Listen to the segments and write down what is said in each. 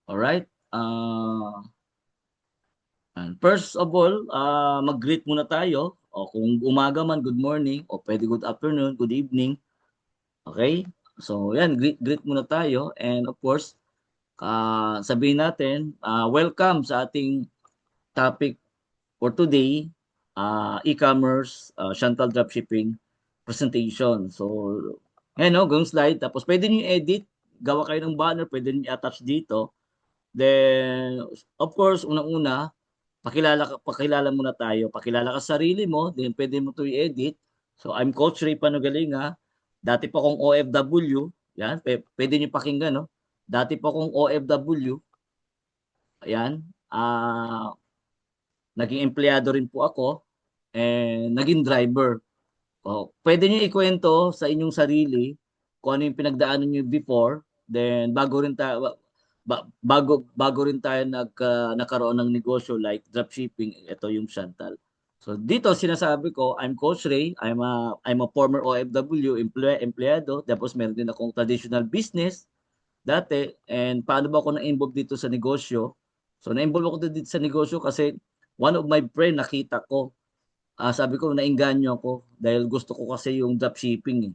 Alright? First of all, mag-greet muna tayo. O kung umaga man, good morning. O pwede good afternoon, good evening. Okay? So, yan, greet muna tayo. And of course, sabihin natin, welcome sa ating topic for today, e-commerce, Chantal Dropshipping presentation. So, yan no, gawing slide. Tapos pwede nyo edit, gawa kayo ng banner, pwede nyo i-attach dito. Then, of course, unang-una, pakilala muna tayo. Pakilala ka sa sarili mo, then pwede mo 'to i-edit. So, I'm Coach Ray Panugalinga. Dati pa akong OFW. Yan, pwede niyo pakinggan, no? Dati pa akong OFW. Ayan. Naging empleyado rin po ako and naging driver. Pwede niyo ikwento sa inyong sarili kung ano yung pinagdaanan niyo before, then bago rin tayo nagkaroon ng negosyo like dropshipping, ito yung Chantal. So dito sinasabi ko, I'm Coach Ray, I'm a former OFW, empleyado, tapos meron din akong traditional business dati, and paano ba ako na-involve dito sa negosyo? So na-involve ako dito sa negosyo kasi one of my friend nakita ko. Sabi ko naengganyo ako dahil gusto ko kasi yung dropshipping, eh.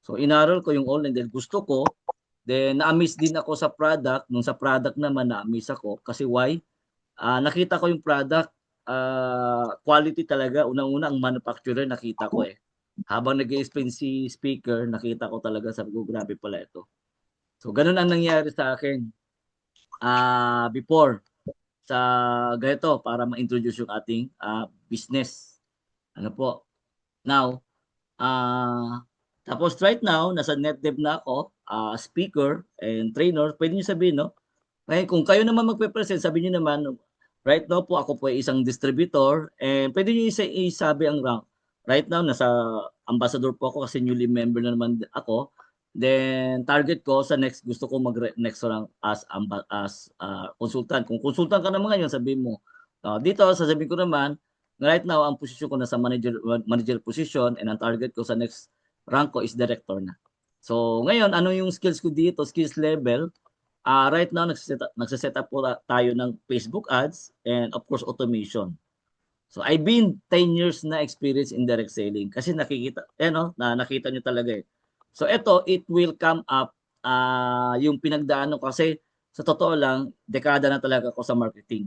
So inaral ko yung online dahil gusto ko. Then na-amaze din ako sa product. Nung sa product naman na-amaze ako kasi why? Nakita ko yung product, quality talaga. Unang-una ang manufacturer nakita ko, eh. Habang nag-explain si speaker, nakita ko talaga, sabi ko grabe pala ito. So ganun ang nangyari sa akin before sa ganito para ma-introduce yung ating business. Ano po? Now, tapos right now, nasa NetDev na ako, speaker and trainer. Pwede niyo sabihin, no? Ngayon, kung kayo naman magpe-present, sabi niyo naman, right now po ako po ay isang distributor and pwede niyo isabi ang rank. Right now, nasa ambassador po ako kasi newly member na naman ako. Then, target ko sa next, gusto ko mag-next rank as consultant. Kung consultant ka naman ngayon, sabihin mo. Dito, sasabihin ko naman, right now, ang posisyon ko nasa manager position and ang target ko sa next rank ko is director na. So, ngayon, ano yung skills ko dito? Skills level. Right now, nagsiset up po tayo ng Facebook ads and of course, automation. So, I've been 10 years na experience in direct selling kasi nakita nyo talaga, eh. So, it will come up yung pinagdaanan ko kasi sa totoo lang, dekada na talaga ako sa marketing.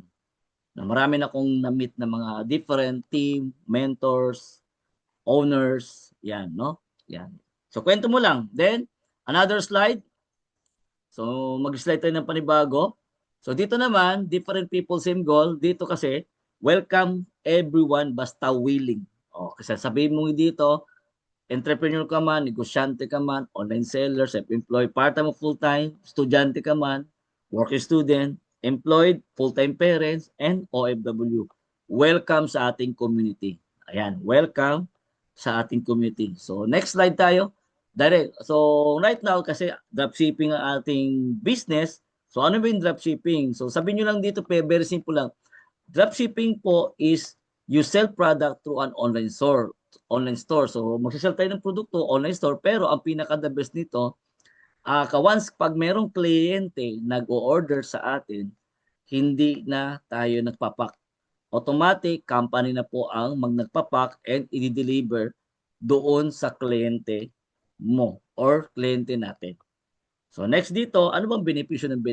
Marami na akong na-meet na mga different team, mentors, owners, yan, no? Yan. So, kwento mo lang. Then, another slide. So, mag-slide tayo ng panibago. So, dito naman, different people, same goal. Dito kasi, welcome everyone basta willing. Kasi sabihin mo dito, entrepreneur ka man, negosyante ka man, online seller, self-employed, part-time o full-time, estudyante ka man, working student, employed, full-time parents, and OFW. Welcome sa ating community. Ayan, welcome sa ating community. So, next slide tayo. Direct. So, right now, kasi dropshipping ang ating business. So, ano ba yung dropshipping? So, sabihin nyo lang dito, very simple lang. Dropshipping po is you sell product through an online store. Online store. So, magsisell tayo ng produkto, online store. Pero, ang pinaka-the best nito, once pag merong kliyente nag-o-order sa atin, hindi na tayo nagpapak. Automatic, company na po ang nagpapak and i-deliver doon sa kliyente mo or kliyente natin. So next dito, ano bang benepisyo ng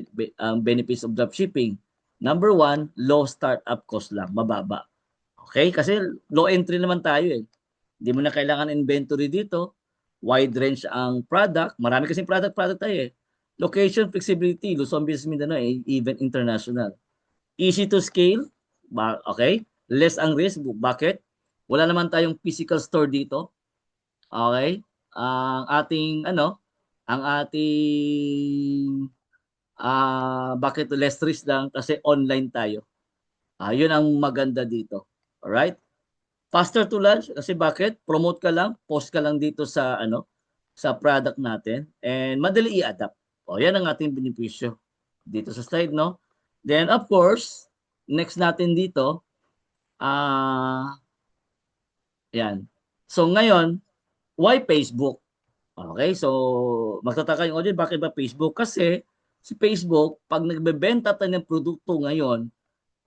benefits of dropshipping? Number one, low startup cost lang, mababa. Okay? Kasi low entry naman tayo, eh. Hindi mo na kailangan inventory dito. Wide range ang product. Marami kasing product tayo, eh. Location flexibility, Luzon, Visayas, Mindanao, even international. Easy to scale, okay? Less ang risk. Bakit? Wala naman tayong physical store dito. Okay? Ang ating bakit less risk lang kasi online tayo. Yun ang maganda dito. Alright? Faster to launch kasi bakit? Promote ka lang, post ka lang dito sa product natin and madali i-adapt. Yan ang ating benepisyo dito sa slide, no? Then of course, next natin dito, yan. So ngayon, why Facebook? Okay, so magtataka yung audience, bakit ba Facebook? Kasi Si Facebook, pag nagbebenta tayo ng produkto ngayon,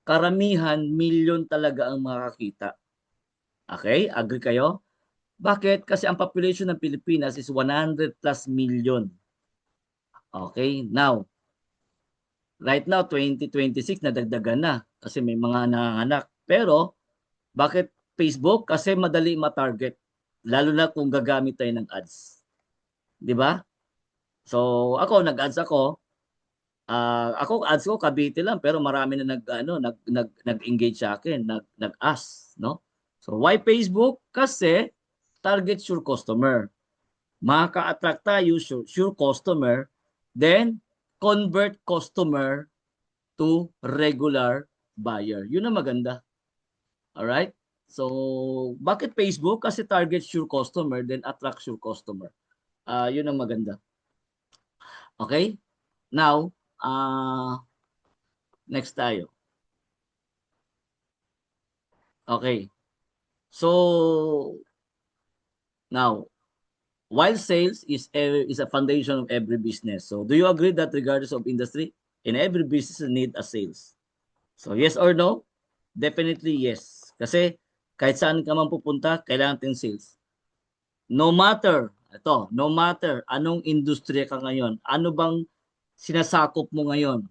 karamihan, milyon talaga ang makakita. Okay? Agree kayo? Bakit? Kasi ang population ng Pilipinas is 100 plus million. Okay? Now, right now, 2026, nadagdagan na kasi may mga nanganganak. Pero, bakit Facebook? Kasi madali ma-target. Lalo na kung gagamit tayo ng ads. Di ba? So, ako, nag-ads ako. Ako, ads ko, Cavite lang. Pero marami na nag-engage sa akin. Nag-ask. No? So, why Facebook? Kasi, target your customer. Maka-attract tayo, sure customer. Then, convert customer to regular buyer. Yun ang maganda. Alright? So, bakit Facebook? Kasi targets your customer, then attracts your customer. Yun ang maganda. Okay? Now, next tayo. Okay. So, now, while sales is a foundation of every business. So, do you agree that regardless of industry, in every business need a sales? So, yes or no? Definitely yes. Kasi kahit saan ka man pupunta, kailangan natin sales. No matter, no matter anong industriya ka ngayon, ano bang sinasakop mo ngayon?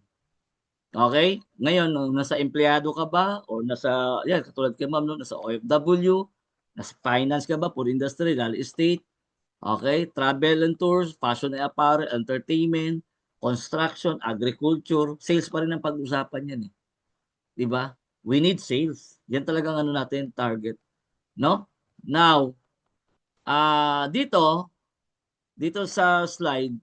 Okay? Ngayon, nasa empleyado ka ba? O nasa, yan, katulad kay ma'am, no? Nasa OFW, nasa finance ka ba? For industry, real estate, okay? Travel and tours, fashion and apparel, entertainment, construction, agriculture, sales pa rin ang pag-usapan yan eh. 'Di ba? We need sales. Yan talagang ano natin, target, no? Now, dito sa slide,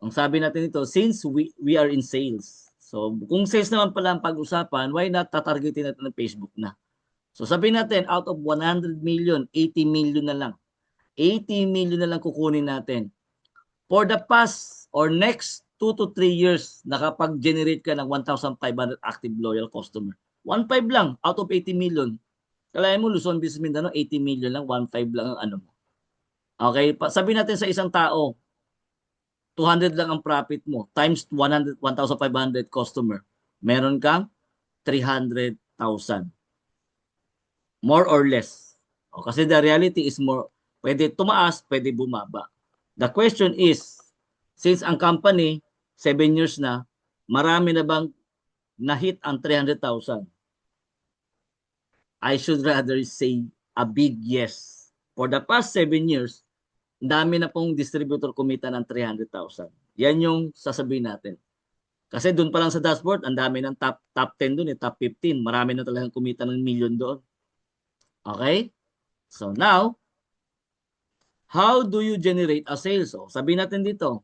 ang sabi natin dito, since we are in sales. So, kung sales naman pala ang pag-usapan, why not tatargetin natin ng Facebook na? So, sabihin natin, out of 100 million, 80 million na lang. 80 million na lang kukunin natin. For the past or next 2 to 3 years, nakapag-generate ka ng 1,500 active loyal customer. 1.5 lang out of 80 million. Kalahin mo, Luzon, Visayas, Mindanao, 80 million lang, 1.5 lang ang ano mo. Okay, sabihin natin sa isang tao, 200 lang ang profit mo, times 100, 1,500 customer. Meron kang 300,000. More or less. O, kasi the reality is more, pwede tumaas, pwede bumaba. The question is, since ang company, 7 years na, marami na bang na-hit ang 300,000? I should rather say a big yes. For the past 7 years, dami na pong distributor kumita ng 300,000. Yan yung sasabihin natin. Kasi doon pa lang sa dashboard, ang dami ng top 10 doon, top 15. Marami na talagang kumita ng million doon. Okay? So now, how do you generate a sales? So, sabihin natin dito,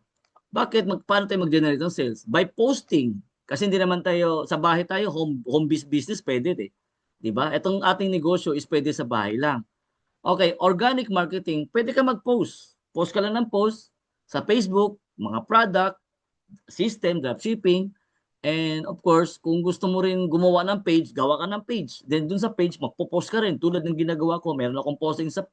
paano tayo mag-generate ng sales? By posting. Kasi hindi naman tayo, sa bahay tayo, home business, pwede eh. Diba? Itong ating negosyo is pwede sa bahay lang. Okay, organic marketing, pwede ka mag-post. Post ka lang ng post sa Facebook, mga product, system, dropshipping, and of course, kung gusto mo rin gumawa ng page, gawa ka ng page. Then dun sa page, magpo-post ka rin. Tulad ng ginagawa ko, meron akong posting sa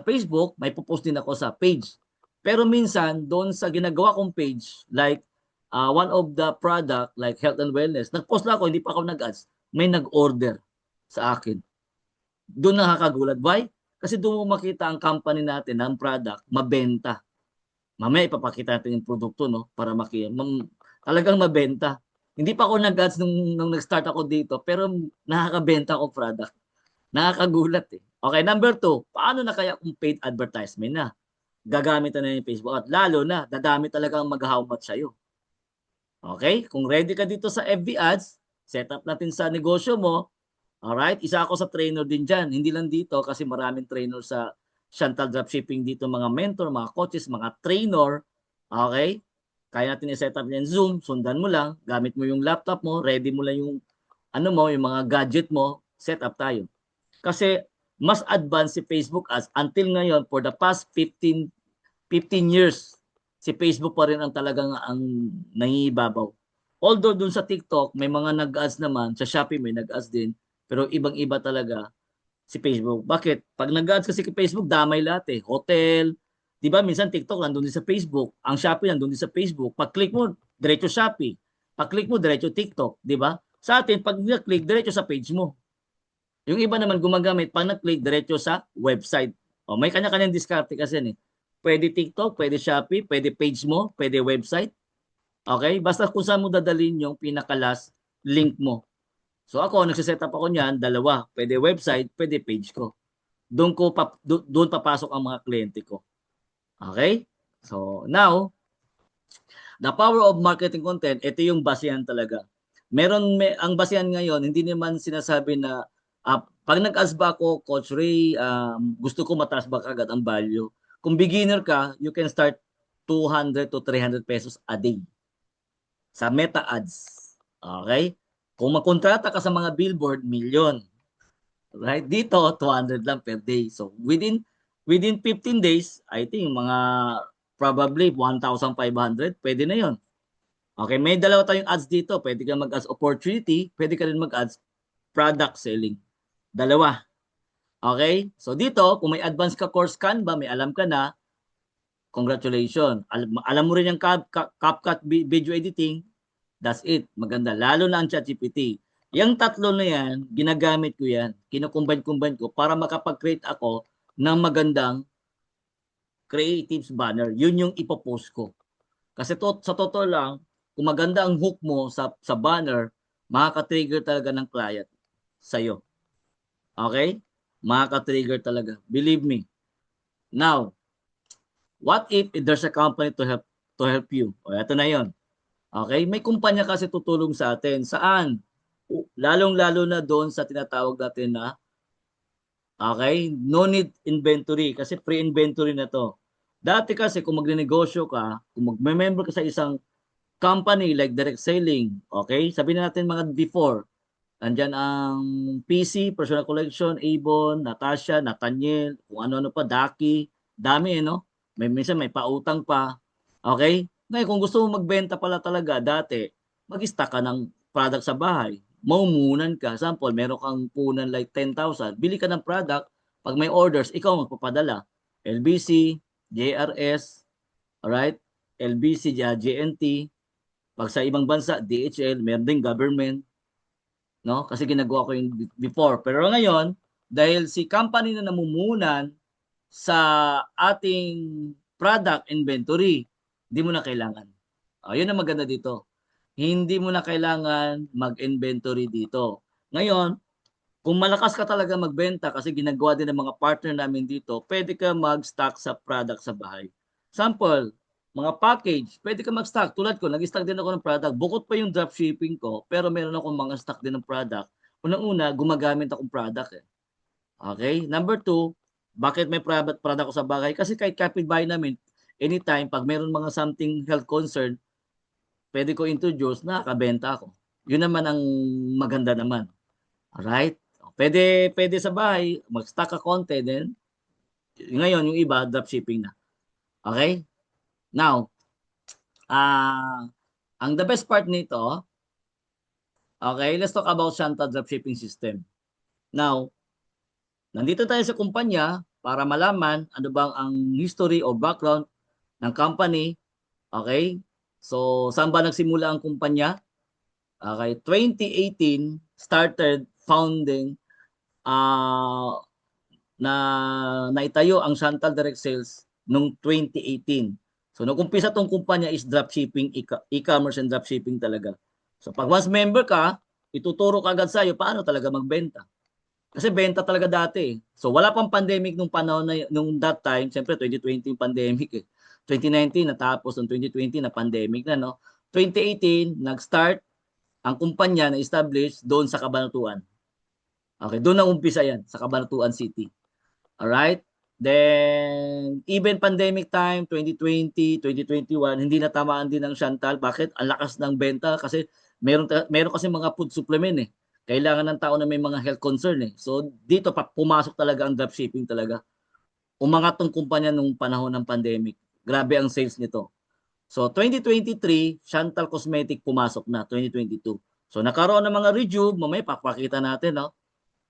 Facebook, may po-post din ako sa page. Pero minsan, doon sa ginagawa kong page, like one of the product, like health and wellness, nag-post lang ako, hindi pa ako nag-ads, may nag-order sa akin. Doon nakakagulat. Why? Kasi doon mo makita ang company natin, ang product, mabenta. Mamaya ipapakita natin yung produkto, no? Para talagang mabenta. Hindi pa ako nag-ads nung nag-start ako dito, pero nakakabenta ako product. Nakakagulat eh. Okay, number 2, paano na kaya kung paid advertisement na? Gagamit na yung Facebook at lalo na, dadami talagang mag-how much sa'yo. Okay, kung ready ka dito sa FB ads, set up natin sa negosyo mo. Alright, isa ako sa trainer din dyan. Hindi lang dito kasi maraming trainer sa Chantal Dropshipping dito, mga mentor, mga coaches, mga trainer. Okay? Kaya natin i-set up yan Zoom, sundan mo lang, gamit mo yung laptop mo, ready mo lang yung yung mga gadget mo, set up tayo. Kasi mas advanced si Facebook ads until ngayon for the past 15 years. Si Facebook pa rin ang talagang ang nangibabaw. Although dun sa TikTok, may mga nag-ads naman, sa Shopee may nag-ads din, pero ibang-iba talaga si Facebook. Bakit? Pag nag-ads kasi kay Facebook, damay lahat eh. Hotel, di ba minsan TikTok nandun din sa Facebook, ang Shopee nandun din sa Facebook. Pag click mo, diretso Shopee. Pag-click mo, diretso TikTok, di ba? Sa atin, pag na-click, diretso sa page mo. Yung iba naman gumagamit, pag na-click, diretso sa website. O, may kanya-kanyang diskarte kasi yan eh. Pwede TikTok, pwede Shopee, pwede page mo, pwede website. Okay? Basta kung saan mo dadalhin yung pinaka-last link mo. So ako, nagsiset up ako niyan, dalawa. Pwede website, pwede page ko. Doon papasok ang mga kliyente ko. Okay? So now, the power of marketing content, ito yung basehan talaga. Ang basehan ngayon, hindi naman sinasabi na pag nag-ads ba ako, Coach Ray, gusto ko mataas ba agad ang value. Kung beginner ka, you can start 200 to 300 pesos a day sa Meta Ads. Okay? Kung magkontrata ka sa mga billboard, milyon. Right? Dito, 200 lang per day. So, within 15 days, I think mga probably 1,500, pwede na yon. Okay, may dalawa tayong ads dito. Pwede ka mag-ads opportunity, pwede ka rin mag-ads product selling. Dalawa. Okay? So dito, kung may advanced ka course Canva, may alam ka na, congratulations. Alam mo rin yung CapCut video editing, that's it. Maganda. Lalo na ang ChatGPT. Yung tatlo na yan, ginagamit ko yan. Kinukumbine-combine ko para makapag-create ako ng magandang creatives banner. Yun yung ipopost ko. Kasi sa totoo lang, kung maganda ang hook mo sa banner, makaka-trigger talaga ng client sa'yo. Okay? Makaka-trigger talaga. Believe me. Now, what if there's a company to help you? O, eto na yon. Okay? May kumpanya kasi tutulong sa atin. Saan? Lalong-lalo na doon sa tinatawag natin na okay, no need inventory kasi pre-inventory na to. Dati kasi kung magne-negosyo ka, kung magme-member ka sa isang company like direct selling, okay? Sabihin natin mga before, andyan ang PC, Personal Collection, Avon, Natasha, Nathaniel, kung ano-ano pa, Daki, dami no? Minsan may pautang pa, okay? Ngayon, kung gusto mo magbenta pala talaga, dati, mag-stock ka ng product sa bahay. Maumunan ka. Sample, meron kang punan like 10,000, bili ka ng product, pag may orders, ikaw magpapadala. LBC, JRS, alright? LBC, JNT, pag sa ibang bansa, DHL, meron din government, no? Kasi ginagawa ko yung before. Pero ngayon, dahil si company na namumunan sa ating product inventory, hindi mo na kailangan. Yun ang maganda dito. Hindi mo na kailangan mag-inventory dito. Ngayon, kung malakas ka talaga magbenta kasi ginagawa din ng mga partner namin dito, pwede ka mag-stock sa product sa bahay. Sample, mga package, pwede ka mag-stock. Tulad ko, nag-stock din ako ng product. Bukod pa yung dropshipping ko, pero meron akong mga stock din ng product. Unang-una, gumagamit akong product eh. Okay? Number two, bakit may product ko sa bahay? Kasi kahit kapitbahay namin, anytime, pag meron mga something health concern, pwede ko introduce, nakakabenta ako. Yun naman ang maganda naman. Alright? Pwede sa bahay, mag-stock ka konti din. Ngayon, yung iba, dropshipping na. Okay? Now, ang the best part nito, okay, let's talk about Shanta dropshipping system. Now, nandito tayo sa kumpanya para malaman ano bang ang history o background ng company. Okay? So, saan ba nagsimula ang kumpanya? Okay, 2018 started founding na naitayo ang Chantal Direct Sales noong 2018. So nag-umpisa tong kumpanya is dropshipping, e-commerce and dropshipping talaga. So pag once member ka, ituturo ka agad sa iyo paano talaga magbenta. Kasi benta talaga dati. So wala pang pandemic nung panahon na nung that time, siyempre 2020 yung pandemic eh. 2019 natapos, ng 2020 na pandemic na no. 2018 nag-start ang kumpanya na establish doon sa Cabanatuan. Okay, doon na umpisa yan sa Cabanatuan City. Alright? Then, even pandemic time, 2020, 2021, hindi natamaan din ng Chantal. Bakit? Ang lakas ng benta kasi meron kasi mga food supplement eh. Kailangan ng tao na may mga health concern eh. So, dito pumasok talaga ang dropshipping talaga. Umangat tong kumpanya nung panahon ng pandemic. Grabe ang sales nito. So, 2023, Chantal Cosmetic pumasok na, 2022. So, nakaroon ng mga review, mamaya papakita natin, no?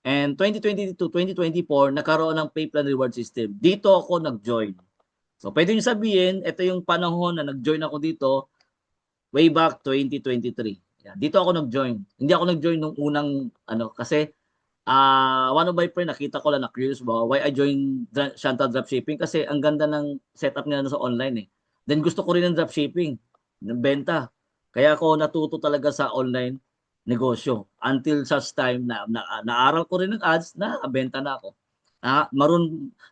And 2022, 2024, nakaroon ng pay plan reward system. Dito ako nag-join. So, pwede nyo sabihin, ito yung panahon na nag-join ako dito, way back 2023. Yan. Dito ako nag-join. Hindi ako nag-join nung unang kasi one of my friend nakita ko lang na curious ba why I joined Shanta Dropshipping kasi ang ganda ng setup nila sa online eh. Then gusto ko rin ng dropshipping, ng benta. Kaya ako natuto talaga sa online negosyo until such time na naaral ko rin ng ads na benta na ako.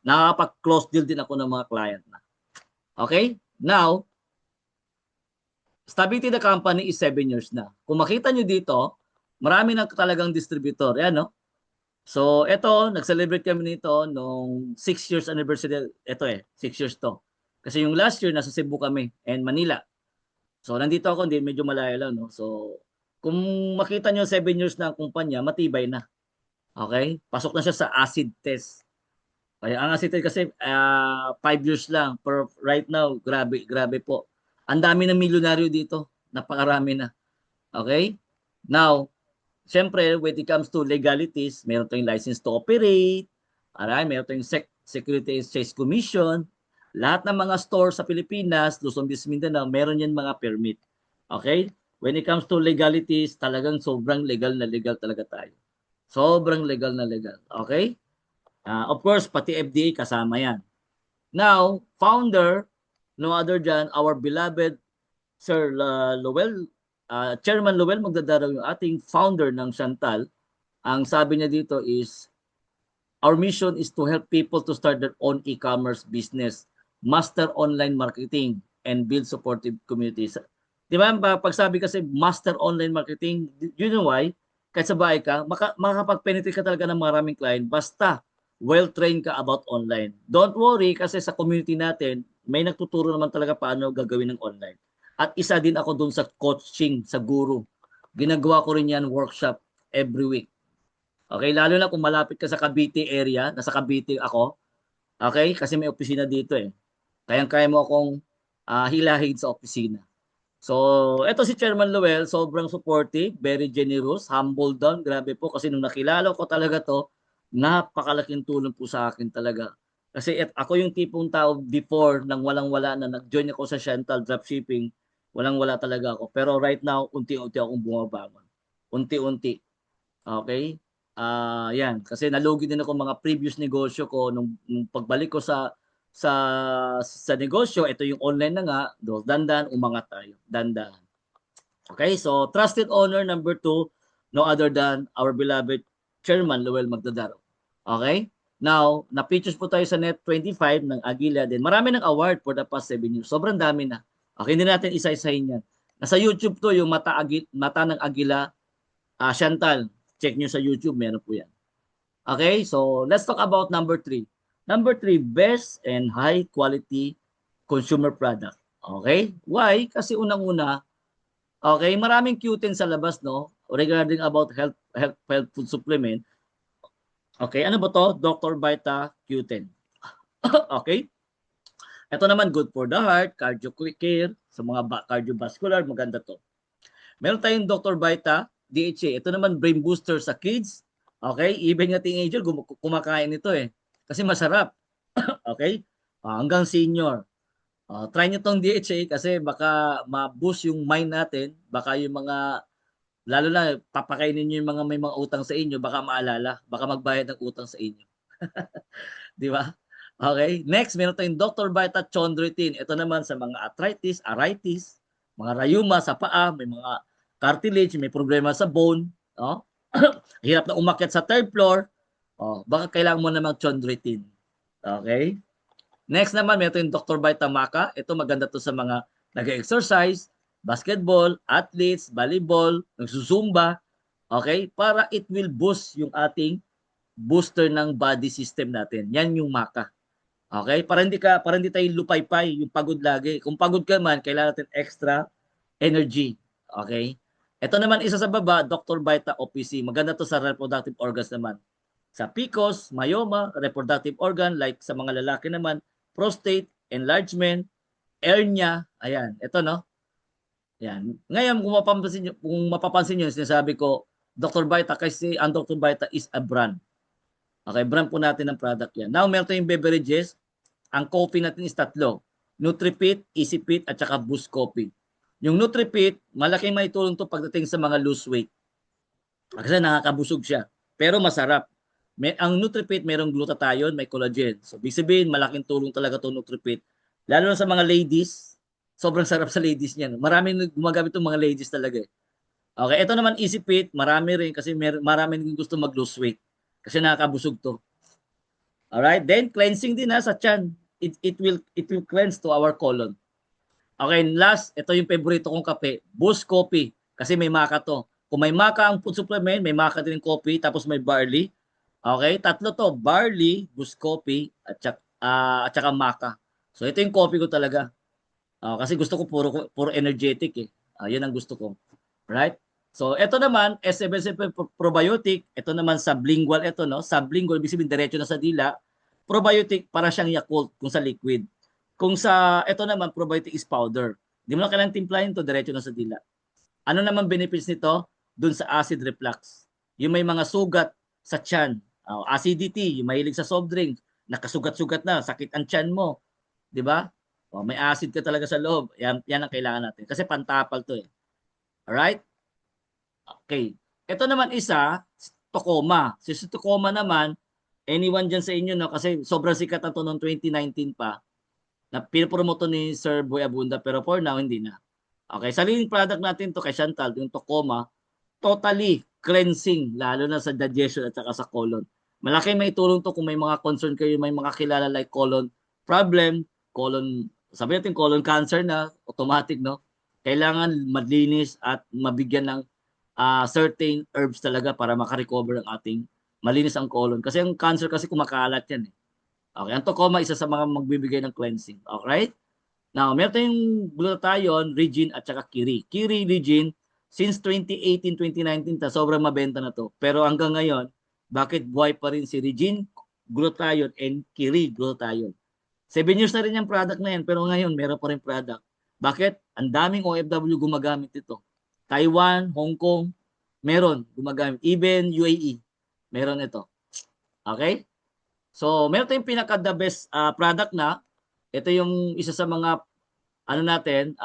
Nakakapag-close deal din ako ng mga client na. Okay? Now, stability the company is 7 years na. Kung makita nyo dito, marami na talagang distributor. Yan, no? So, ito, nag-celebrate kami nito nung 6 years anniversary. Ito 6 years to. Kasi yung last year, nasa Cebu kami and Manila. So, nandito ako, hindi, medyo malayo lang, no? So, kung makita nyo 7 years na ang kumpanya, matibay na. Okay? Pasok na siya sa acid test. Kaya ang acid test kasi 5 years lang. Pero right now, grabe, grabe po. Ang dami ng milyonaryo dito. Napakarami na. Okay? Now, siyempre, when it comes to legalities, meron tayong license to operate, meron tayong Security Exchange Commission, lahat ng mga store sa Pilipinas, Luzon, Visayas, Mindanao, meron yan mga permit. Okay? When it comes to legalities, talagang sobrang legal na legal talaga tayo. Sobrang legal na legal. Okay? Of course, pati FDA kasama yan. Now, founder, no other than our beloved Sir Lowell, Chairman Lowell Magdadaraw, yung ating founder ng Chantal. Ang sabi niya dito is, our mission is to help people to start their own e-commerce business, master online marketing, and build supportive communities. Di ba, pag sabi kasi master online marketing, you know why? Kahit sa bahay ka, makakapag-penetrate ka talaga ng maraming client, basta well-trained ka about online. Don't worry kasi sa community natin, may nagtuturo naman talaga paano gagawin ng online. At isa din ako dun sa coaching, sa guru. Ginagawa ko rin yan workshop every week. Okay, lalo na kung malapit ka sa Cavite area, nasa Cavite ako. Okay, kasi may opisina dito eh. Kayang-kaya mo akong hilahin sa opisina. So, eto si Chairman Lowell, sobrang supportive, very generous, humble down. Grabe po kasi nung nakilala ko talaga to, napakalaking tulong po sa akin talaga. Kasi ako yung tipong tao before nang walang-wala na nag-join ako sa Chantal Dropshipping, walang-wala talaga ako. Pero right now, unti-unti akong bumabangon. Unti-unti. Okay? Yan. Kasi nalugi din ako mga previous negosyo ko nung pagbalik ko sa negosyo, ito yung online na nga, dandan, umangat tayo. Dandan. Okay, so trusted owner number 2, no other than our beloved Chairman Lowell Magdadaro. Okay? Now, na-features po tayo sa Net 25 ng Agila din. Marami ng award for the past 7 years. Sobrang dami na. Okay, hindi natin isa-isahin yan. Nasa YouTube to, yung mata ng Agila, Chantal. Check nyo sa YouTube, meron po yan. Okay, so let's talk about number 3. Number 3, best and high quality consumer product. Okay? Why? Kasi unang-una, okay, maraming Q10 sa labas, no? Regarding about health food supplement. Okay, ano ba to? Dr. Vita Q10. Okay? Ito naman, good for the heart, cardio care, sa mga cardiovascular, maganda to. Meron tayong Dr. Vita DHA. Ito naman, brain booster sa kids. Okay? Even nga teenager, kumakain ito eh. Kasi masarap. Okay? Hanggang senior. Try nyo tong DHA kasi baka ma-boost yung mind natin. Baka yung mga, lalo na papakainin nyo yung mga may mga utang sa inyo, baka maalala. Baka magbayad ng utang sa inyo. Di ba? Okay. Next, meron tayong Dr. Vita Chondroitin. Ito naman sa mga arthritis, mga rayuma sa paa, may mga cartilage, may problema sa bone. Oh? Hirap na umakyat sa 3rd floor. Baka kailangan mo na mag-chondroitin. Okay? Next naman, meron yung Dr. Vita Maca. Ito maganda to sa mga nag-exercise, basketball, athletes, volleyball, nagsusumba. Okay? Para it will boost yung ating booster ng body system natin. Yan yung Maca. Okay? Para hindi tayo lupaypay, yung pagod lagi. Kung pagod ka man, kailangan natin extra energy. Okay? Ito naman isa sa baba, Dr. Vita OPC. Maganda to sa reproductive organs naman. Sa PCOS, myoma, reproductive organ, like sa mga lalaki naman, prostate, enlargement, hernia, ayan, ito no. Ayan. Ngayon, kung mapapansin nyo, sinasabi ko, Dr. Vita, kasi ang Dr. Vita is a brand. Okay, brand po natin ng product yan. Now, meron tayong beverages. Ang coffee natin is 3. NutriFit, EasyFit, at saka Boost Coffee. Yung NutriFit, malaking maitulong to pagdating sa mga loose weight. Kasi nakakabusog siya. Pero masarap. Ang NutriFit merong glutathione, may collagen. So, ibig sabihin, malaking tulong talaga to NutriFit. Lalo na sa mga ladies, sobrang sarap sa ladies niyan. Maraming gumagamit ng mga ladies talaga. Okay, ito naman Easy Fit, marami rin kasi marami rin gusto mag-lose weight. Kasi nakakabusog to. Alright, then cleansing din sa tiyan. It will cleanse to our colon. Okay, last, ito yung favorito kong kape, Boost Coffee. Kasi may maca to. Kung may maca ang food supplement, may maca din coffee, tapos may barley. Okay, tatlo to, barley, Boost Coffee, at saka maca. So ito yung coffee ko talaga. Kasi gusto ko puro energetic eh. Yun ang gusto ko. Right? So ito naman, S7 probiotic, ito naman sublingual ito no. Sublingual ibig sabihin diretso na sa dila. Probiotic para siyang Yakult kung sa liquid. Kung sa ito naman probiotic is powder. Hindi mo na kailangang timplahin to diretso na sa dila. Ano naman benefits nito? Doon sa acid reflux. Yung may mga sugat sa tiyan, acidity, yung mahilig sa soft drink, nakasugat-sugat na, sakit ang tiyan mo, 'di ba? May acid ka talaga sa loob. Yan ang kailangan natin kasi pantapal to eh. Alright? Okay. Ito naman isa, Tacoma. Si Tacoma naman, anyone dyan sa inyo, no? Kasi sobrang sikat na to noong 2019 pa, na pinopromote ni Sir Boy Abunda, pero for now, hindi na. Okay, sariling product natin to kay Chantal, yung Tacoma, totally cleansing, lalo na sa digestion at saka sa colon. Malaki may tulong to kung may mga concern kayo, may mga kilala like colon problem, sabi natin colon cancer na, automatic, no? Kailangan malinis at mabigyan ng certain herbs talaga para makarecover ang ating malinis ang colon. Kasi ang cancer kasi kumakalat yan eh. Okay, ang Tacoma isa sa mga magbibigay ng cleansing. Okay? Now, meron tayong glutathione, Regin at saka Kiri. Kiri, Regin, since 2018-2019 sobrang mabenta na to. Pero hanggang ngayon, bakit buhay pa rin si Regin, glutathione and Kiri, glutathione? 7 years na rin yung product na yan, pero ngayon meron pa rin product. Bakit? Ang daming OFW gumagamit ito. Taiwan, Hong Kong, meron gumagamit. Even UAE, meron ito. Okay? So, meron tayong pinaka-the best product na. Ito yung isa sa mga ano natin,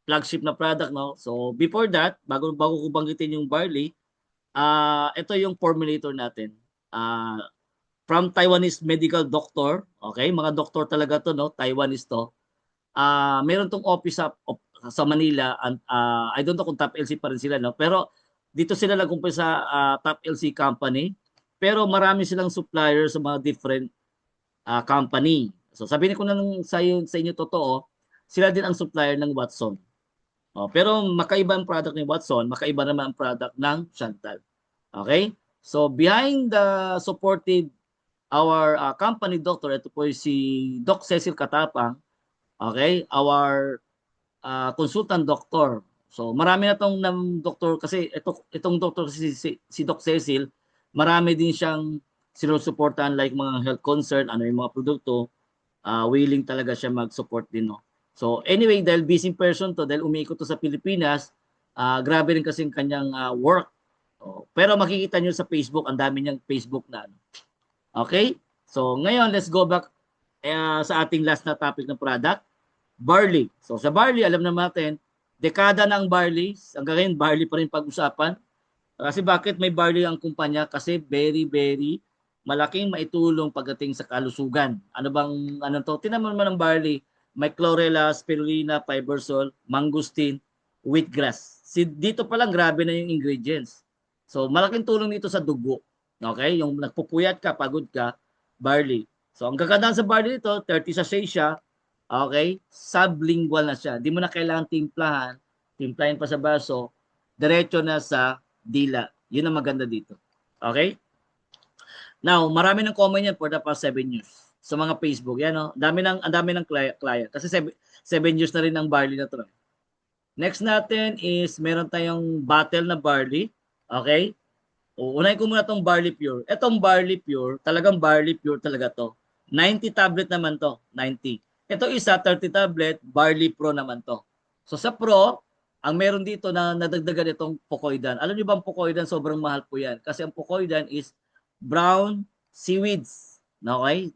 flagship na product, no? So, before that, bago ko banggitin yung barley, ito yung formulator natin. From Taiwanese medical doctor, okay? Mga doktor talaga to, no? Taiwanese to. Meron tong office sa Manila, and I don't know kung Top LC pa rin sila, no? Pero dito sila nag-umpisa sa Top LC company. Pero marami silang supplier sa mga different company. So sabihin ko na sa inyo totoo, sila din ang supplier ng Watson. Pero makaiba ang product ng Watson, makaiba naman ang product ng Chantal. Okay? So behind the supportive our company doctor, ito po si Doc Cecil Katapang, okay? Our consultant doctor. So marami na tong doktor kasi itong doktor si Doc Cecil, marami din siyang sinusuportahan like mga health concern, ano yung mga produkto, willing talaga siya mag-support din, no. So anyway, dahil busy person to, dahil umiikot to sa Pilipinas, grabe rin kasi kanyang work. Pero makikita nyo sa Facebook, ang dami niyang Facebook na ano. Okay? So ngayon, let's go back sa ating last na topic ng product, barley. So sa barley, alam naman natin, dekada na ang barley. Hanggang ngayon, barley pa rin pag-usapan. Kasi bakit may barley ang kumpanya? Kasi very, very malaking maitulong pagdating sa kalusugan. Ano to? Tinaman mo ng barley. May chlorella, spirulina, fibersol, mangosteen, wheatgrass. Dito pa lang grabe na yung ingredients. So malaking tulong nito sa dugo. Okay? Yung nagpupuyat ka, pagod ka, barley. So ang gagandaan sa barley nito, 30 sachet siya. Okay? Sublingual na siya. Di mo na kailangan timplahin pa sa baso, diretso na sa dila. Yun ang maganda dito. Okay? Now, marami ng comment yan for the past 7 years sa mga Facebook. Yan, no? Ang dami ng client. Kasi 7 years na rin ang barley na to. Next natin is meron tayong bottle na barley. Okay? Unahin ko muna tong barley pure. Etong barley pure, talagang barley pure talaga to. 90 tablet naman to. 90. Ito isa, 30 tablet, barley pro naman to. So sa pro, ang meron dito na nadagdagan itong Pocoidan. Alam niyo ba ang Pocoidan? Sobrang mahal po yan. Kasi ang Pocoidan is brown seaweeds. Okay?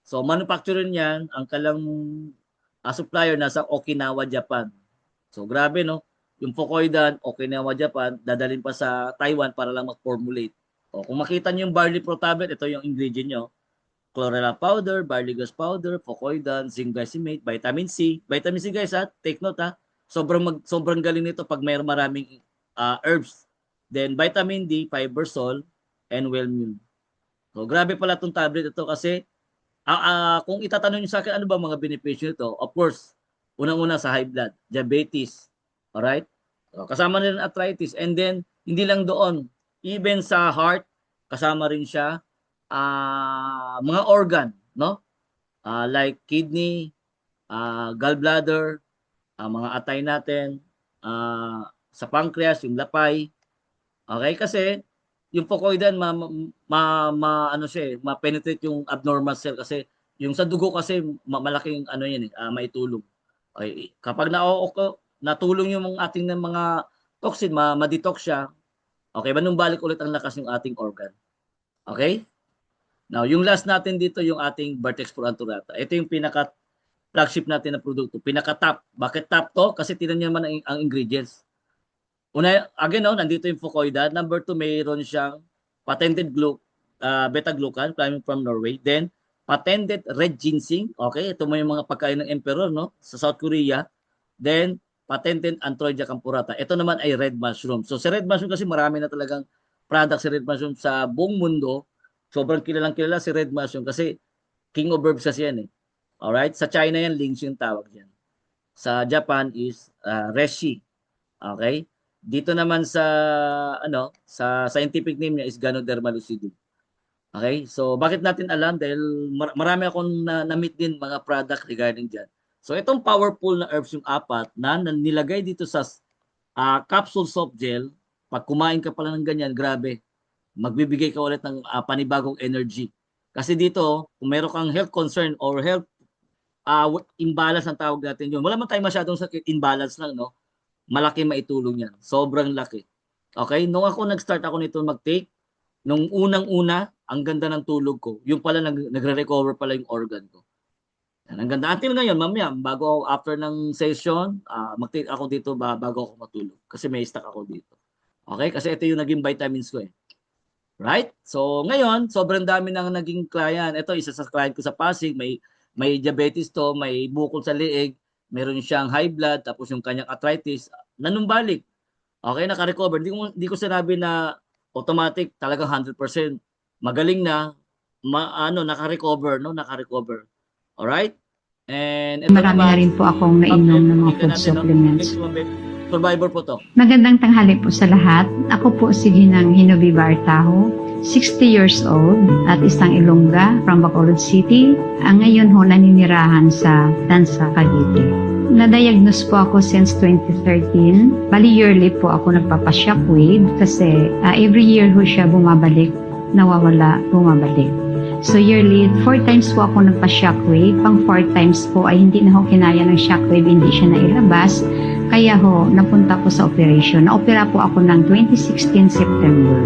So manufacturer niyan, ang kalang supplier nasa Okinawa, Japan. So grabe no, yung Fukoidan, Okinawa, Japan, dadalhin pa sa Taiwan para lang mag-formulate. O kung makita niyo yung barley pro tablet, ito yung ingredient nyo. Chlorella powder, barley grass powder, Fukoidan, zinc glycinate, vitamin C. Vitamin C guys ha, take note ha. Sobrang galing nito pag may maraming herbs. Then vitamin D, fibersol, and wellmune. So grabe pala itong tablet ito kasi kung itatanong niyo sa akin ano ba mga benepisyo nito, of course, unang-una sa high blood, diabetes, alright? So, kasama na rin arthritis, and then hindi lang doon, even sa heart, kasama rin siya mga organ, no? Like kidney, gallbladder, mga atay natin, sa pancreas, yung lapay. Okay, kasi yung Fukoidan ano siya, ma-penetrate yung abnormal cell kasi yung sa dugo kasi malaking ano yan maitulong. Okay, kapag natulong yung ating ng mga toxin, ma-detox siya. Okay, manumbalik ulit ang lakas ng ating organ. Okay? Now, yung last natin dito yung ating Vertex Pro Anturata. Ito yung pinaka flagship natin na produkto, pinaka top. Bakit top to? Kasi tingnan niyo naman ang ingredients. Una, again, nandito yung Fukoidan. Number 2, mayroon siyang patented beta-glucan coming from Norway. Then, patented red ginseng. Okay, ito mo yung mga pagkain ng emperor, no? Sa South Korea. Then, patented Antroidia campurata. Ito naman ay red mushroom. So, sa red mushroom kasi marami na talagang product sa red mushroom sa buong mundo. Sobrang kilalang kilala si red mushroom kasi king of herbs kasi yan eh. Alright? Sa China yan, lingsu yung tawag yan. Sa Japan is reishi. Okay? Dito naman sa sa scientific name niya is Ganoderma lucidum. Okay? So bakit natin alam? Dahil marami akong na-meet din mga product regarding diyan. So itong powerful na herbs yung apat na nilagay dito sa capsule soft gel, pag kumain ka pala ng ganyan, grabe. Magbibigay ka ulit ng panibagong energy. Kasi dito, kung meron kang health concern or health imbalance ang tawag natin yun. Wala man tayo masyadong sakit, imbalance lang, no? Malaki maitulong yan. Sobrang laki. Okay? Nung nag-start ako nito mag-take, nung unang-una, ang ganda ng tulog ko. Yung pala, nagre-recover pala yung organ ko. Yan, ang ganda. Until ngayon, mamaya, after ng session, mag-take ako dito bago ako matulog. Kasi may stock ako dito. Okay? Kasi ito yung naging vitamins ko eh. Right? So, ngayon, sobrang dami nang naging client. Ito, isa sa client ko sa Pasig, may diabetes to, may bukol sa liig, meron siyang high blood, tapos yung kanyang arthritis, nanumbalik. Okay, naka-recover. Hindi ko sinabi na automatic, talagang 100%. Magaling na, naka-recover, no? Naka-recover. Alright? And ito Marami na rin po akong nainom ng mga food supplements. Survivor po to. Magandang tanghali po sa lahat. Ako po si Ginang Hinobi Bartaho, 60 years old at isang Ilongga from Bacolod City. Ang ngayon ho naninirahan sa Tansa, Cavite. Na-diagnose po ako since 2013. Bali yearly po ako nagpapa-shockwave kasi every year ho siya bumabalik, nawawala, bumabalik. So yearly, 4 times po ako nagpa-shockwave. Pang 4 times po ay hindi na ho kinaya ng shockwave, hindi siya nailabas. Kaya ho, napunta po sa operation. Na-opera po ako ng 2016 September.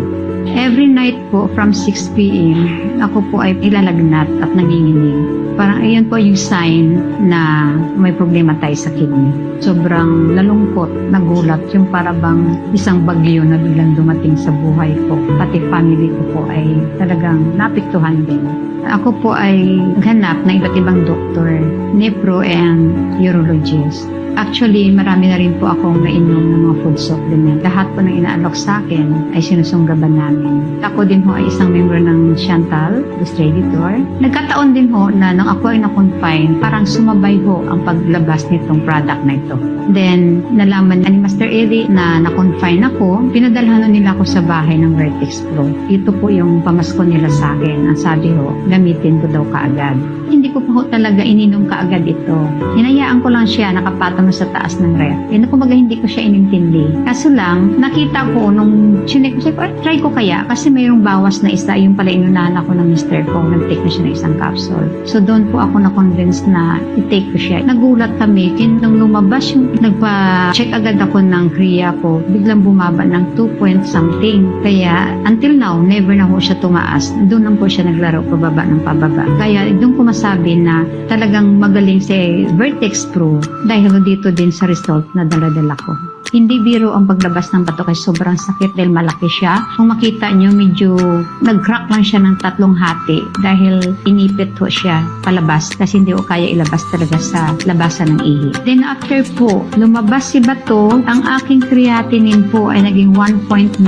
Every night po from 6 p.m. ako po ay ilalagnat at nanginginig. Parang ayun po yung sign na may problema tayo sa kidney. Sobrang lalungkot, nagulat, yung parabang isang bagyo na biglang dumating sa buhay ko. Pati family ko po ay talagang napiktuhan din. Ako po ay naghanap ng iba't ibang doktor, nephro and urologist. Actually, marami na rin po akong nainom ng mga food supplement. Lahat po ng inaalok sa akin ay sinusunggaban namin. Ako din ho ay isang member ng Chantal, distributor. Nagkataon din ho na nung ako ay na-confine, parang sumabay ho ang paglabas nitong product na ito. Then, nalaman ni Master Eli na na-confine ako. Pinadalhan nila ako sa bahay ng Vertex Pro. Ito po yung pamasko nila sa akin. Ang sabi ho, gamitin ko daw kaagad. Hindi ko pa ho talaga ininom kaagad ito. Hinayaan ko lang siya nakapatong sa taas ng ref. Kumbaga hindi ko siya inintindi. Kaso lang, nakita ko nung chinek ko, try ko kaya kasi mayroong bawas na isa, yung pala inunahan ako ng mister ko, nag-take na siya ng isang capsule. So doon po ako na-convince na i-take ko siya. Nagulat kami, nung lumabas yung nagpa-check agad ako ng kriya ko, biglang bumaba ng 2 point something. Kaya until now, never na ho siya tumaas. Doon lang po siya naglaro pababa ng pababa. Kaya doon ko masabi masasabi na talagang magaling si Vertex Pro dahil dito din sa result na daladala ko. Hindi biro ang paglabas ng bato kasi sobrang sakit dahil malaki siya. Kung makita nyo, medyo nag-crack lang siya ng 3 hati dahil inipit ho siya palabas kasi hindi ko kaya ilabas talaga sa labasan ng ihi. Then after po, lumabas si bato, ang aking creatinine po ay naging 1.19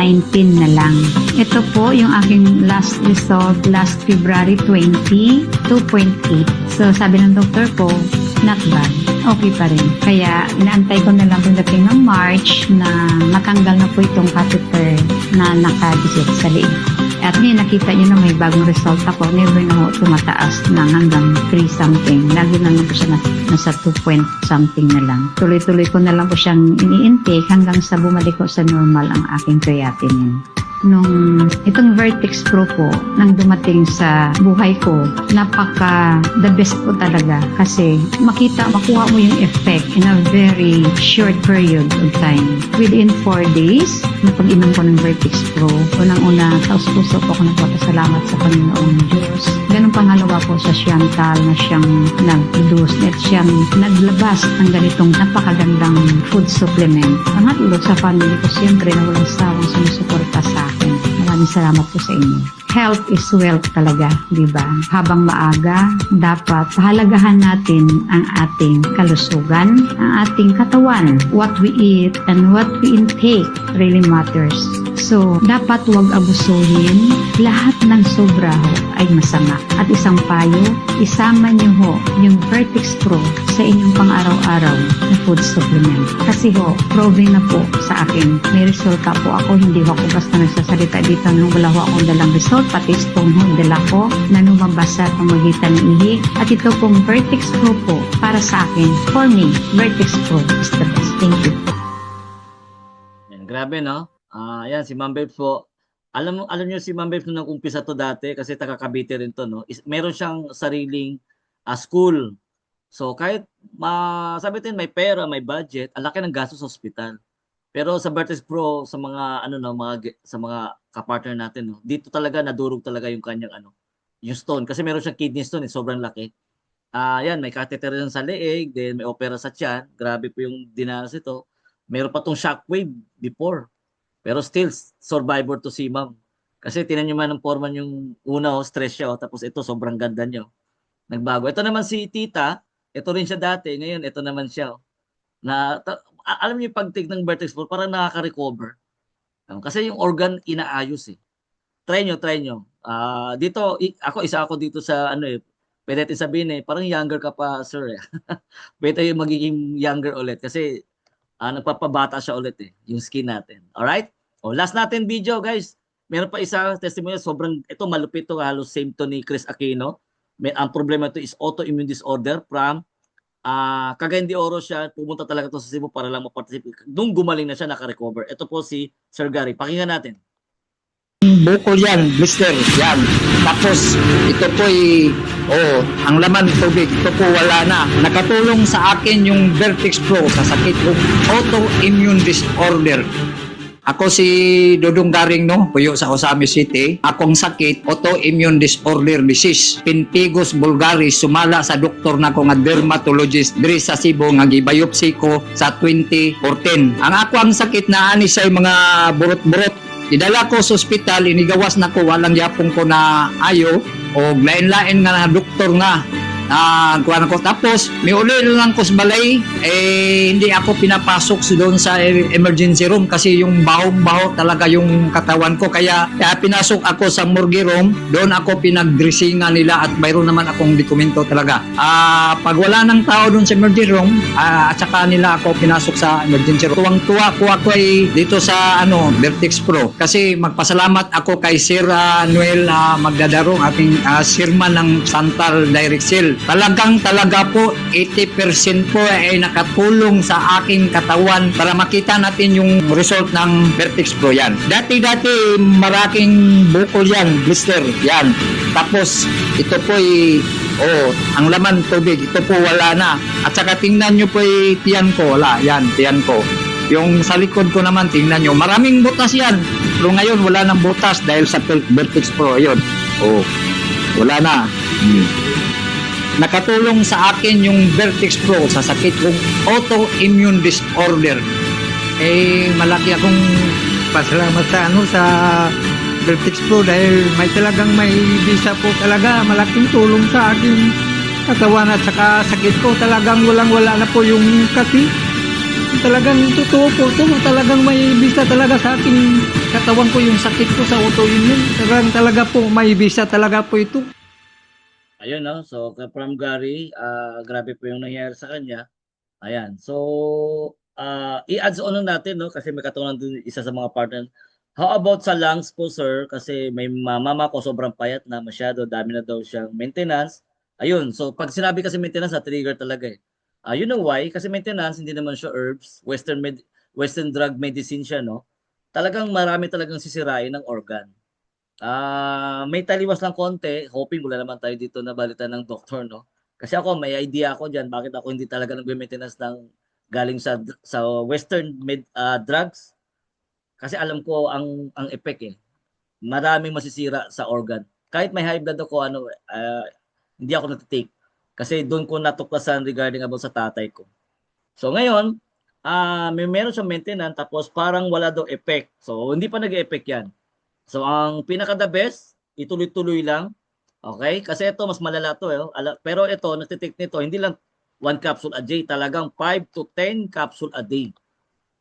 na lang. Ito po yung aking last result last February 20, 2.8. So sabi ng doktor ko, not bad. Okay pa rin. Kaya inaantay ko na lang pagdating ng March na matanggal na po itong catheter na nakadikit sa liig. At ngayon nakita nyo na may bagong result ako. Never na ho tumataas ng hanggang 3 something. Lagi lang po siya nasa 2 point something na lang. Tuloy-tuloy ko na lang po siyang ini-intake hanggang sa bumalik ko sa normal ang aking creatinine. Nung itong Vertex Pro po, nang dumating sa buhay ko, napaka the best po talaga kasi makuha mo yung effect in a very short period of time. Within 4 days, napag-inom ko ng Vertex Pro. Unang-una, taos puso po ako nagpapasalamat sa Panginoong Diyos. Ganun pangalawa po sa Chantal na siyang nag-produce at siyang naglabas ng ganitong napakagandang food supplement. Pangatlo sa family ko, siyempre na walang sawang sumusuporta sa akin. Maraming salamat po sa inyo. Health is wealth talaga, di ba? Habang maaga, dapat pahalagahan natin ang ating kalusugan, ang ating katawan. What we eat and what we intake really matters. So, dapat huwag abusuhin. Lahat ng sobra ho ay masama. At isang payo, isama niyo ho yung Vertex Pro sa inyong pang-araw-araw na food supplement. Kasi ho, proven na po sa akin. May resulta po ako. Hindi ho ako basta nagsasalita dito nung wala ho akong dalang result. Pati stone ho dala ko na lumabas sa pamagitan ng ihi. At ito pong Vertex Pro po para sa akin. For me, Vertex Pro is the best. Thank you. Yan, grabe, no? Yan, si Ma'am Babes po. Alam niyo si Ma'am Babes nung nag-umpisa to dati kasi taga Cavite rin to, no? Meron siyang sariling school. So kahit sabi natin may pera, may budget, ang laki ng gastos sa ospital. Pero sa Vertex Pro, sa mga sa mga kapartner natin, no, dito talaga nadurog talaga yung kanyang yung stone kasi meron siyang kidney stone, sobrang laki. Yan, may catheter sa leeg, then may opera sa tiyan. Grabe po yung dinanas ito. Meron pa tong shockwave before. Pero still, survivor to si Ma'am. Kasi tinan nyo man ang forma yung una, stress siya. Tapos ito, sobrang ganda niya. Nagbago. Ito naman si Tita. Ito rin siya dati. Ngayon, ito naman siya. Alam niyo yung pagtig ng Vertex Pro, parang nakaka-recover. Kasi yung organ inaayos eh. Try nyo. Dito, isa ako dito sa pwede natin sabihin parang younger ka pa, sir. Pwede yung magiging younger ulit. Kasi nagpapabata siya ulit yung skin natin. Alright? Last natin video, guys. Meron pa isa testimonial, ito malupit to, halos same to ni Chris Aquino. Ang problema ito is autoimmune disorder from Cagayan de Oro siya, pumunta talaga to sa Cebu para lang ma-participate. Nung gumaling na siya, naka-recover. Ito po si Sir Gary. Pakinggan natin. Bukol yan, blister, yan. Tapos, ito po ang laman tubig, ito po wala na. Nakatulong sa akin yung Vertex Pro sa sakit ng autoimmune disorder. Ako si Dudong Garing, no? Puyo sa Osami City. Akong sakit, autoimmune disorder disease. Pemphigus vulgaris, sumala sa doktor na ko nga dermatologist diri sa Cebu nga gibiopsy ko sa 2014. Ang ako ang sakit na ani say mga burot-burot. Idala ko sa ospital, inigawas na ko, walang yapong ko na ayo o lain-lain nga na doktor nga. Kuha ko. Tapos, may uli lang ko sa balay, hindi ako pinapasok doon sa emergency room kasi yung bahong-baho talaga yung katawan ko. Kaya pinasok ako sa morgue room, doon ako pinagdressingan nila at mayroon naman akong dokumento talaga. Pag wala ng tao doon sa emergency room, at saka nila ako pinasok sa emergency room. Tuwang-tuwa ko ay dito sa Vertex Pro kasi magpasalamat ako kay Sir Noel Magdadarong, ating chairman ng Santal Direct Sale. Talaga po 80% po ay nakatulong sa aking katawan para makita natin yung result ng Vertex Pro yan. Dati maraking bukol yan, blister yan. Tapos ito po ang laman tubig, ito po wala na. At saka tingnan nyo po tiyan ko, wala yan, tiyan ko. Yung sa likod ko naman, tingnan nyo, maraming butas yan. Pero ngayon wala nang butas dahil sa Vertex Pro, yun. Wala na. nakatulong sa akin yung Vertex Pro sa sakit kong autoimmune disorder. Malaki akong pasalamat sa sa Vertex Pro dahil may visa po talaga, malaking tulong sa akin katawan at saka sakit ko, talagang walang-wala na po yung kati. Talagang totoo po ito, talagang may visa talaga sa aking katawan ko yung sakit ko sa autoimmune. Talaga po may visa talaga po ito. Ayun, no? So, from Gary, grabe po yung nangyari sa kanya. Ayan. So, i-adds on natin, no? Kasi may katulad din isa sa mga partner. How about sa lungs po, sir? Kasi may mama ko sobrang payat na masyado. Dami na daw siyang maintenance. Ayun. So, pag sinabi kasi maintenance, trigger talaga eh. You know why? Kasi maintenance, hindi naman siya herbs. Western drug medicine siya, no? Talagang marami talagang sisirain ng organ. May taliwas lang konti. Hoping wala naman tayo dito na balita ng doktor, no? Kasi ako, may idea ako dyan. Bakit ako hindi talaga nag-maintenance ng galing sa western drugs? Kasi alam ko ang effect eh. Maraming masisira sa organ. Kahit may high blood ako, hindi ako natitake. Kasi doon ko natuklasan regarding about sa tatay ko. So ngayon, meron siyang maintenance tapos parang wala daw effect. So hindi pa nag-effect yan. So ang pinaka-the best, ituloy-tuloy lang. Okay? Kasi ito, mas malala to. Pero ito, natitake nito, hindi lang 1 capsule a day. Talagang 5 to 10 capsule a day.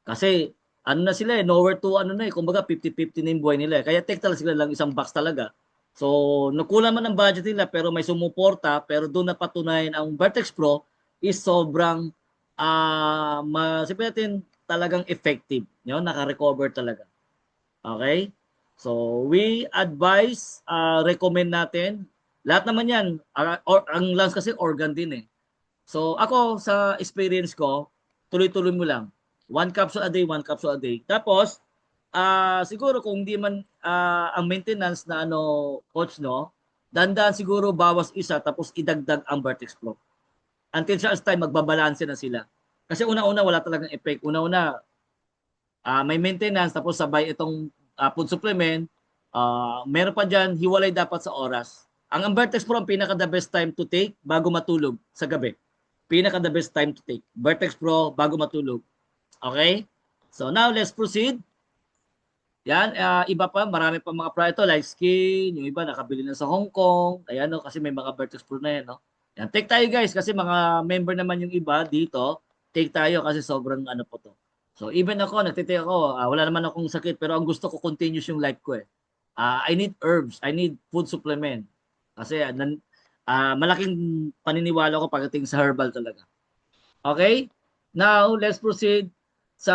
Kasi ano na sila nowhere to kumbaga 50-50 na yung buhay nila. Kaya take talaga sila lang isang box talaga. So, nakulang man ang budget nila pero may sumuporta, pero doon napatunayan ang Vertex Pro is sobrang sabihin natin talagang effective. Naka-recover talaga. Okay? So, we advise, recommend natin. Lahat naman yan, ang lungs kasi organ din eh. So, ako sa experience ko, tuloy-tuloy mo lang. 1 capsule a day, 1 capsule a day. Tapos, siguro kung hindi man ang maintenance na coach, no, dandan siguro bawas isa, tapos idagdag ang Vertex Pro. Until sa time, magbabalanse na sila. Kasi una-una, wala talagang effect. Una-una, may maintenance, tapos sabay itong food supplement. Meron pa dyan, hiwalay dapat sa oras. Ang Vertex Pro, ang pinaka-the best time to take bago matulog sa gabi. Pinaka-the best time to take. Vertex Pro bago matulog. Okay? So now, let's proceed. Yan, iba pa, marami pa mga product like skin, yung iba nakabili na sa Hong Kong. Ayan, no, kasi may mga Vertex Pro na yan, no? Yan, take tayo guys, kasi mga member naman yung iba dito. Take tayo kasi sobrang po to. So even ako, nagtitake ako, wala naman akong sakit, pero ang gusto ko continuous yung life ko eh. I need herbs, I need food supplement. Kasi malaking paniniwala ko pagdating sa herbal talaga. Okay? Now, let's proceed sa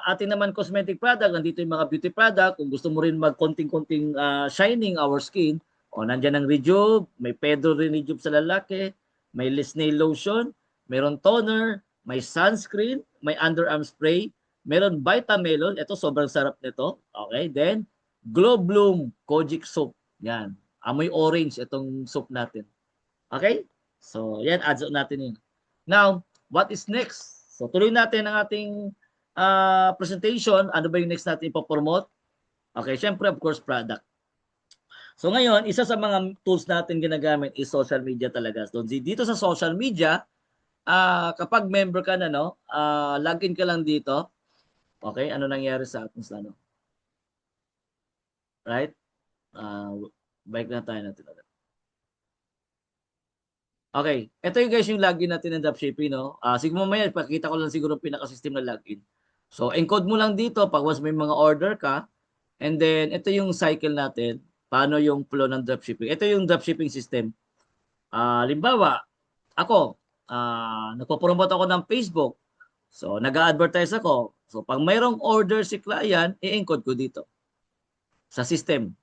ating naman cosmetic product. Nandito yung mga beauty product. Kung gusto mo rin mag-konting-konting shining our skin, nandyan ang Rejuve, may Pedro Rejuve sa lalaki, may Lesnail lotion, meron toner, may sunscreen, may underarm spray, meron Vitamelon. Ito, sobrang sarap nito. Okay, then, Glow Bloom Kojic soap. Yan. Amoy orange itong soap natin. Okay? So, yan, adds on natin yun. Now, what is next? So, tuloy natin ang ating presentation. Ano ba yung next natin ipopromote? Okay, syempre, of course, product. So, ngayon, isa sa mga tools natin ginagamit is social media talaga. So, dito sa social media, kapag member ka na, login ka lang dito. Okay, ano nangyari sa atin sa right? Bike na tayo natin agad. Okay, ito yung guys yung login natin ng dropshipping, no? Siguro mamaya, pakita ko lang siguro pinaka-system na login. So, encode mo lang dito pag once may mga order ka. And then, ito yung cycle natin. Paano yung flow ng dropshipping. Ito yung dropshipping system. Limbawa, ako, nagpo-promote ako ng Facebook. So, nag-a-advertise ako. So, pag mayroong order si client, i-encode ko dito sa system.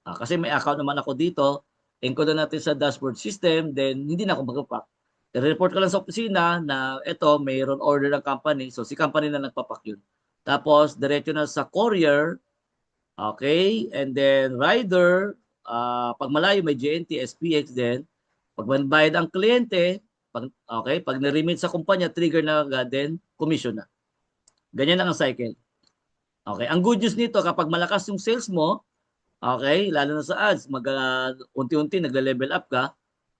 Kasi may account naman ako dito, encode natin sa dashboard system, then hindi na ako mag-pack. I-report ko lang sa opisina na ito, mayroon order ng company. So, si company na nagpapak yun. Tapos, diretso na sa courier. Okay? And then, rider. Pag malayo, may GNT, SPX din. Pag bayad ang kliyente, pag na-remit sa kumpanya, trigger na agad, then commission na. Ganyan lang ang cycle. Okay? Ang good news nito, kapag malakas yung sales mo, okay, lalo na sa ads, unti-unti nag-level up ka,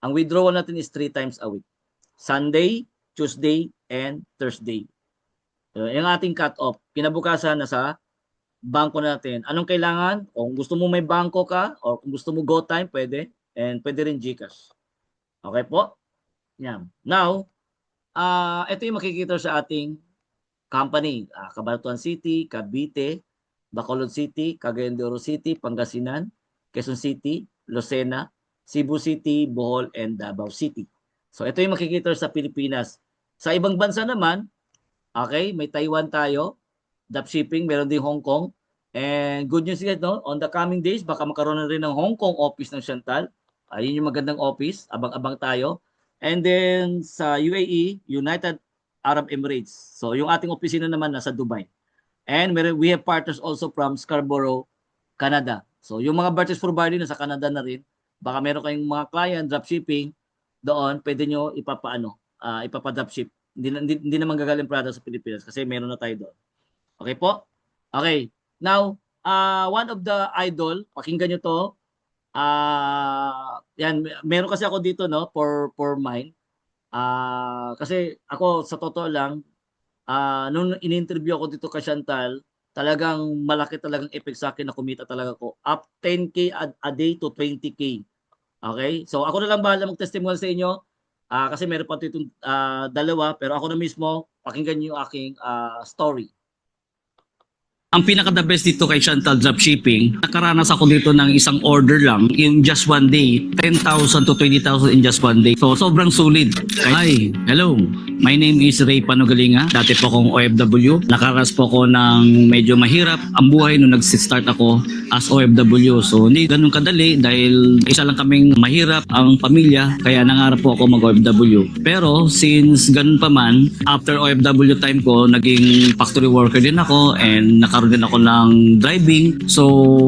ang withdrawal natin is 3 times a week. Sunday, Tuesday, and Thursday. Yung ating cut-off, kinabukasan na sa bangko natin. Anong kailangan? Kung gusto mo may bangko ka, or kung gusto mo GoTime, pwede. And pwede rin GCash. Okay po? Yan. Now, ito yung makikita sa ating company. Cabanatuan City, Cavite, Bacolod City, Cagayan de Oro City, Pangasinan, Quezon City, Lucena, Cebu City, Bohol, and Davao City. So ito yung makikita sa Pilipinas. Sa ibang bansa naman, okay, may Taiwan tayo, dropshipping, meron din Hong Kong. And good news guys, no? On the coming days, baka magkaroon na rin ng Hong Kong office ng Chantal. Ayun yung magandang office, abang-abang tayo. And then sa UAE, United Arab Emirates. So yung ating opisina naman nasa Dubai. And we have partners also from Scarborough, Canada. So yung mga purchase provider na sa Canada na rin, baka meron kayong mga client dropshipping doon, pwede nyo ipapa-dropship. Hindi naman gagaling product sa Pilipinas kasi meron na tayo doon. Okay po? Okay. Now, one of the idol, pakinggan nyo to. Yan, meron kasi ako dito no for mine. Kasi ako sa totoo lang, nung in-interview ako dito kay Chantal, talagang malaki talagang effect sa akin na kumita talaga ko. Up 10K a day to 20K. Okay? So ako na lang bahala mag-testimonial sa inyo. Kasi meron pa itong dalawa, pero ako na mismo, pakinggan niyo yung aking story. Ang pinaka-the best dito kay Chantal Dropshipping, nakaranas ako dito ng isang order lang in just one day. 10,000 to 20,000 in just one day. So, sobrang solid. Hi, hello. My name is Ray Panugalinga. Dati po akong OFW. Nakaranas po ako ng medyo mahirap ang buhay nung nag-start ako as OFW. So, hindi ganun kadali dahil isa lang kaming mahirap ang pamilya. Kaya nangarap po ako mag-OFW. Pero, since ganun pa man, after OFW time ko, naging factory worker din ako and nakaroon din ako ng driving. So,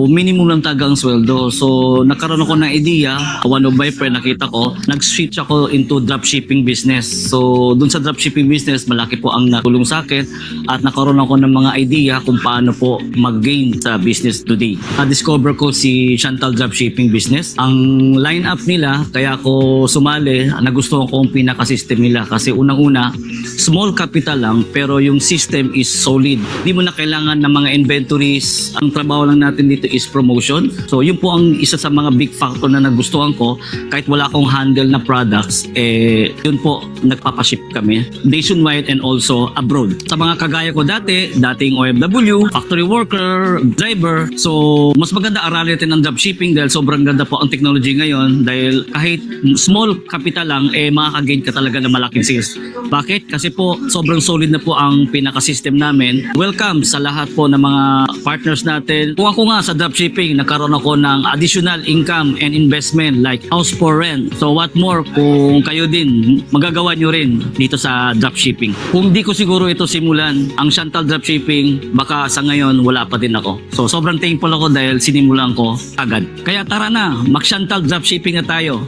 minimum lang taga ang sweldo. So, nagkaroon ako ng idea. One of my friend nakita ko, nag-switch ako into dropshipping business. So, dun sa dropshipping business, malaki po ang natulong sa akin at nakaroon ako ng mga idea kung paano po mag-gain sa business today. Na-discover ko si Chantal Dropshipping Business. Ang line-up nila, kaya ako sumali, nagustuhan ko ang pinaka-system nila kasi unang-una, small capital lang pero yung system is solid. Hindi mo na kailangan ng mga inventories. Ang trabaho lang natin dito is promotion. So yun po ang isa sa mga big factor na nagustuhan ko. Kahit wala akong handle na products, yun po nagpapaship kami nationwide and also abroad. Sa mga kagaya ko dating OFW, factory worker, driver. So mas maganda aralin natin ang dropshipping dahil sobrang ganda po ang technology ngayon dahil kahit small capital lang, makakagain ka talaga ng malaking sales. Bakit? Kasi po sobrang solid na po ang pinaka-system namin. Welcome sa lahat po ng mga partners natin. Kung ako nga sa dropshipping, nagkaroon ako ng additional income and investment like house for rent. So what more kung kayo din, magagawa nyo rin dito sa dropshipping. Kung di ko siguro ito simulan, ang Chantal Dropshipping, baka sa ngayon wala pa din ako. So sobrang thankful ako dahil sinimulan ko agad. Kaya tara na, mag-Chantal Dropshipping na tayo.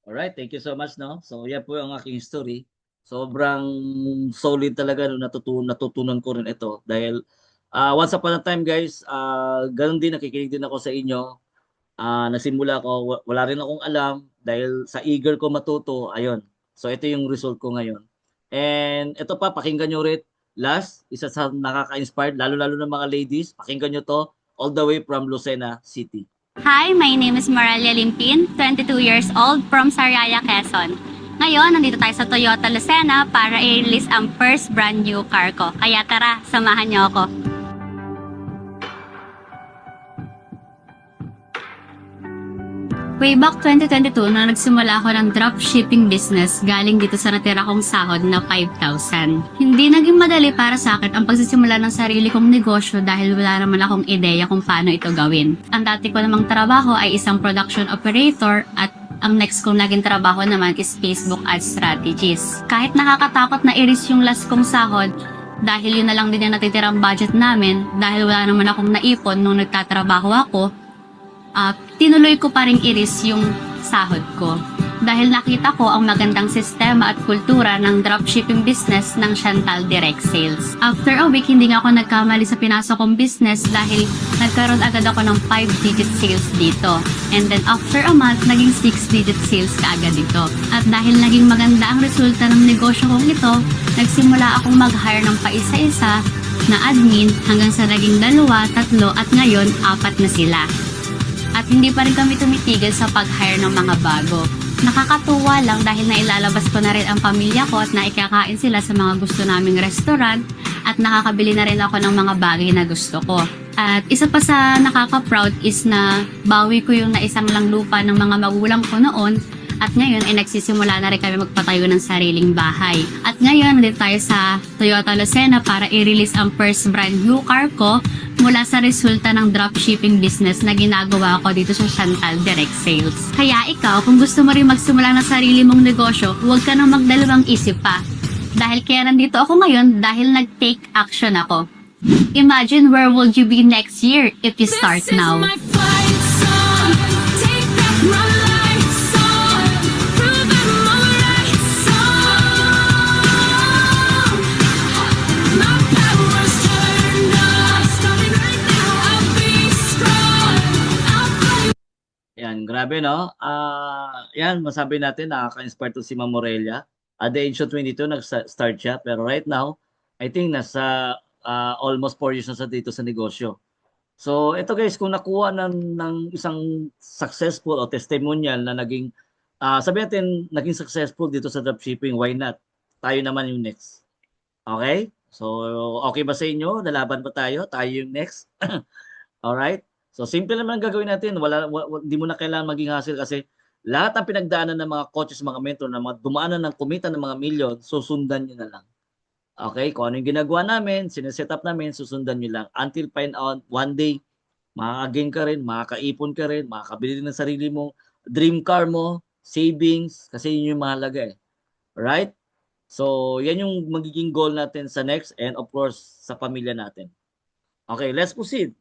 Alright, thank you so much, no? So, yan po yung aking story. Sobrang solid talaga no, natutunan ko rin ito dahil once upon a time guys, ganun din, nakikinig din ako sa inyo. Nasimula ko, wala rin akong alam dahil sa eager ko matuto, ayun. So ito yung result ko ngayon. And ito pa, pakinggan nyo rin last, isa sa nakaka-inspired, lalo-lalo ng mga ladies, pakinggan nyo to all the way from Lucena City. Hi, my name is Moralia Limpin, 22 years old from Sariaya, Quezon. Ngayon, nandito tayo sa Toyota Lucena para i-release ang first brand new car ko. Kaya tara, samahan niyo ako. Way back 2022, nang nagsimula ako ng dropshipping business galing dito sa natira kong sahod na 5,000. Hindi naging madali para sa akin ang pagsisimula ng sarili kong negosyo dahil wala naman akong ideya kung paano ito gawin. Ang dati ko namang trabaho ay isang production operator at ang next kong naging trabaho naman is Facebook Ads Strategies. Kahit nakakatakot na i-reach yung last kong sahod, dahil yun na lang din yung natitirang budget namin, dahil wala naman akong naipon nung nagtatrabaho ako, tinuloy ko pa rin i-reach yung sahod ko. dahil nakita ko ang magandang sistema at kultura ng dropshipping business ng Chantal Direct Sales. After a week, hindi nga ako nagkamali sa pinasok kong business dahil nagkaroon agad ako ng 5-digit sales dito. And then after a month, naging 6-digit sales kaagad dito. At dahil naging maganda ang resulta ng negosyo kong ito, nagsimula akong mag-hire ng paisa-isa na admin hanggang sa naging 2, 3 at ngayon 4 na sila. At hindi pa rin kami tumitigil sa pag-hire ng mga bago. Nakakatuwa lang dahil nailalabas ko na rin ang pamilya ko at naikakain sila sa mga gusto naming restaurant at nakakabili na rin ako ng mga bagay na gusto ko. At isa pa sa nakaka-proud is na bawi ko yung naisang lang lupa ng mga magulang ko noon at ngayon ay nagsisimula na rin kami magpatayo ng sariling bahay. At ngayon nandito tayo sa Toyota Lucena para i-release ang first brand new car ko mula sa resulta ng dropshipping business na ginagawa ko dito sa Chantal Direct Sales. Kaya ikaw, kung gusto mo rin magsimula ng sarili mong negosyo, huwag ka nang magdalawang isip pa. Dahil kaya nandito ako ngayon dahil nag-take action ako. Imagine where would you be next year if you start now. Yan, grabe no? Yan, masabi natin, nakaka-inspire to si Ma'am Morelia. At the age of 22, nag-start siya. Pero right now, I think nasa almost 4 years na sa dito sa negosyo. So, ito guys, kung nakuha ng isang successful o testimonial na naging, sabi natin, naging successful dito sa dropshipping, why not? Tayo naman yung next. Okay? So, okay ba sa inyo? Lalaban ba tayo? Tayo yung next? Alright? So, simple naman ang gagawin natin. Hindi mo na kailangan maging hassle kasi lahat ng pinagdaanan ng mga coaches, mga mentor, na mga dumaanan ng kumita ng mga milyon, susundan nyo na lang. Okay? Kung ano yung ginagawa namin, sineset up namin, susundan nyo lang. Until find out, one day, makaka-gain ka rin, makakaipon ka rin, makakabili ng sarili mo, dream car mo, savings, kasi yun yung mahalaga eh. Right? So, yan yung magiging goal natin sa next and of course, sa pamilya natin. Okay, let's proceed.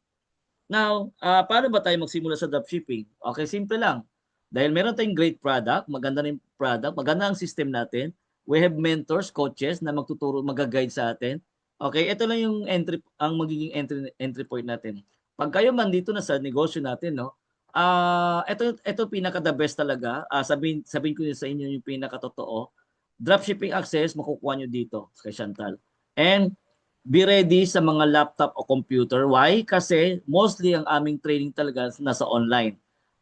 Now, paano ba tayo magsimula sa dropshipping? Okay, simple lang. Dahil meron tayong great product, maganda na yung product, maganda ang system natin. We have mentors, coaches na magtuturo, mag-guide sa atin. Okay, ito lang yung magiging entry point natin. Pag kayo man dito na sa negosyo natin, no, ito pinaka the best talaga. Sabihin ko sa inyo yung pinaka totoo. Dropshipping access, makukuha nyo dito kay Chantal. And be ready sa mga laptop o computer. Why? Kasi mostly ang aming training talaga nasa online.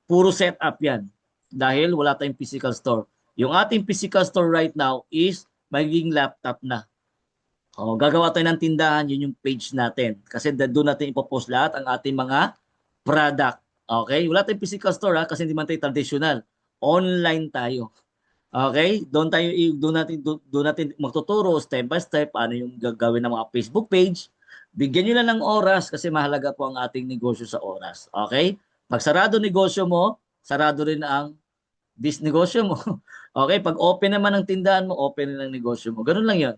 Puro setup yan. Dahil wala tayong physical store. Yung ating physical store right now is magiging laptop na. O, gagawa tayo ng tindahan, yun yung page natin. Kasi doon natin ipopost lahat ang ating mga product. Okay? Wala tayong physical store kasi hindi man tayo traditional. Online tayo. Okay? Doon natin magtuturo step by step paano yung gagawin ng mga Facebook page. Bigyan nyo lang ng oras kasi mahalaga po ang ating negosyo sa oras. Okay? Pag sarado negosyo mo, sarado rin ang negosyo mo. Okay? Pag open naman ang tindahan mo, open rin ang negosyo mo. Ganun lang yun.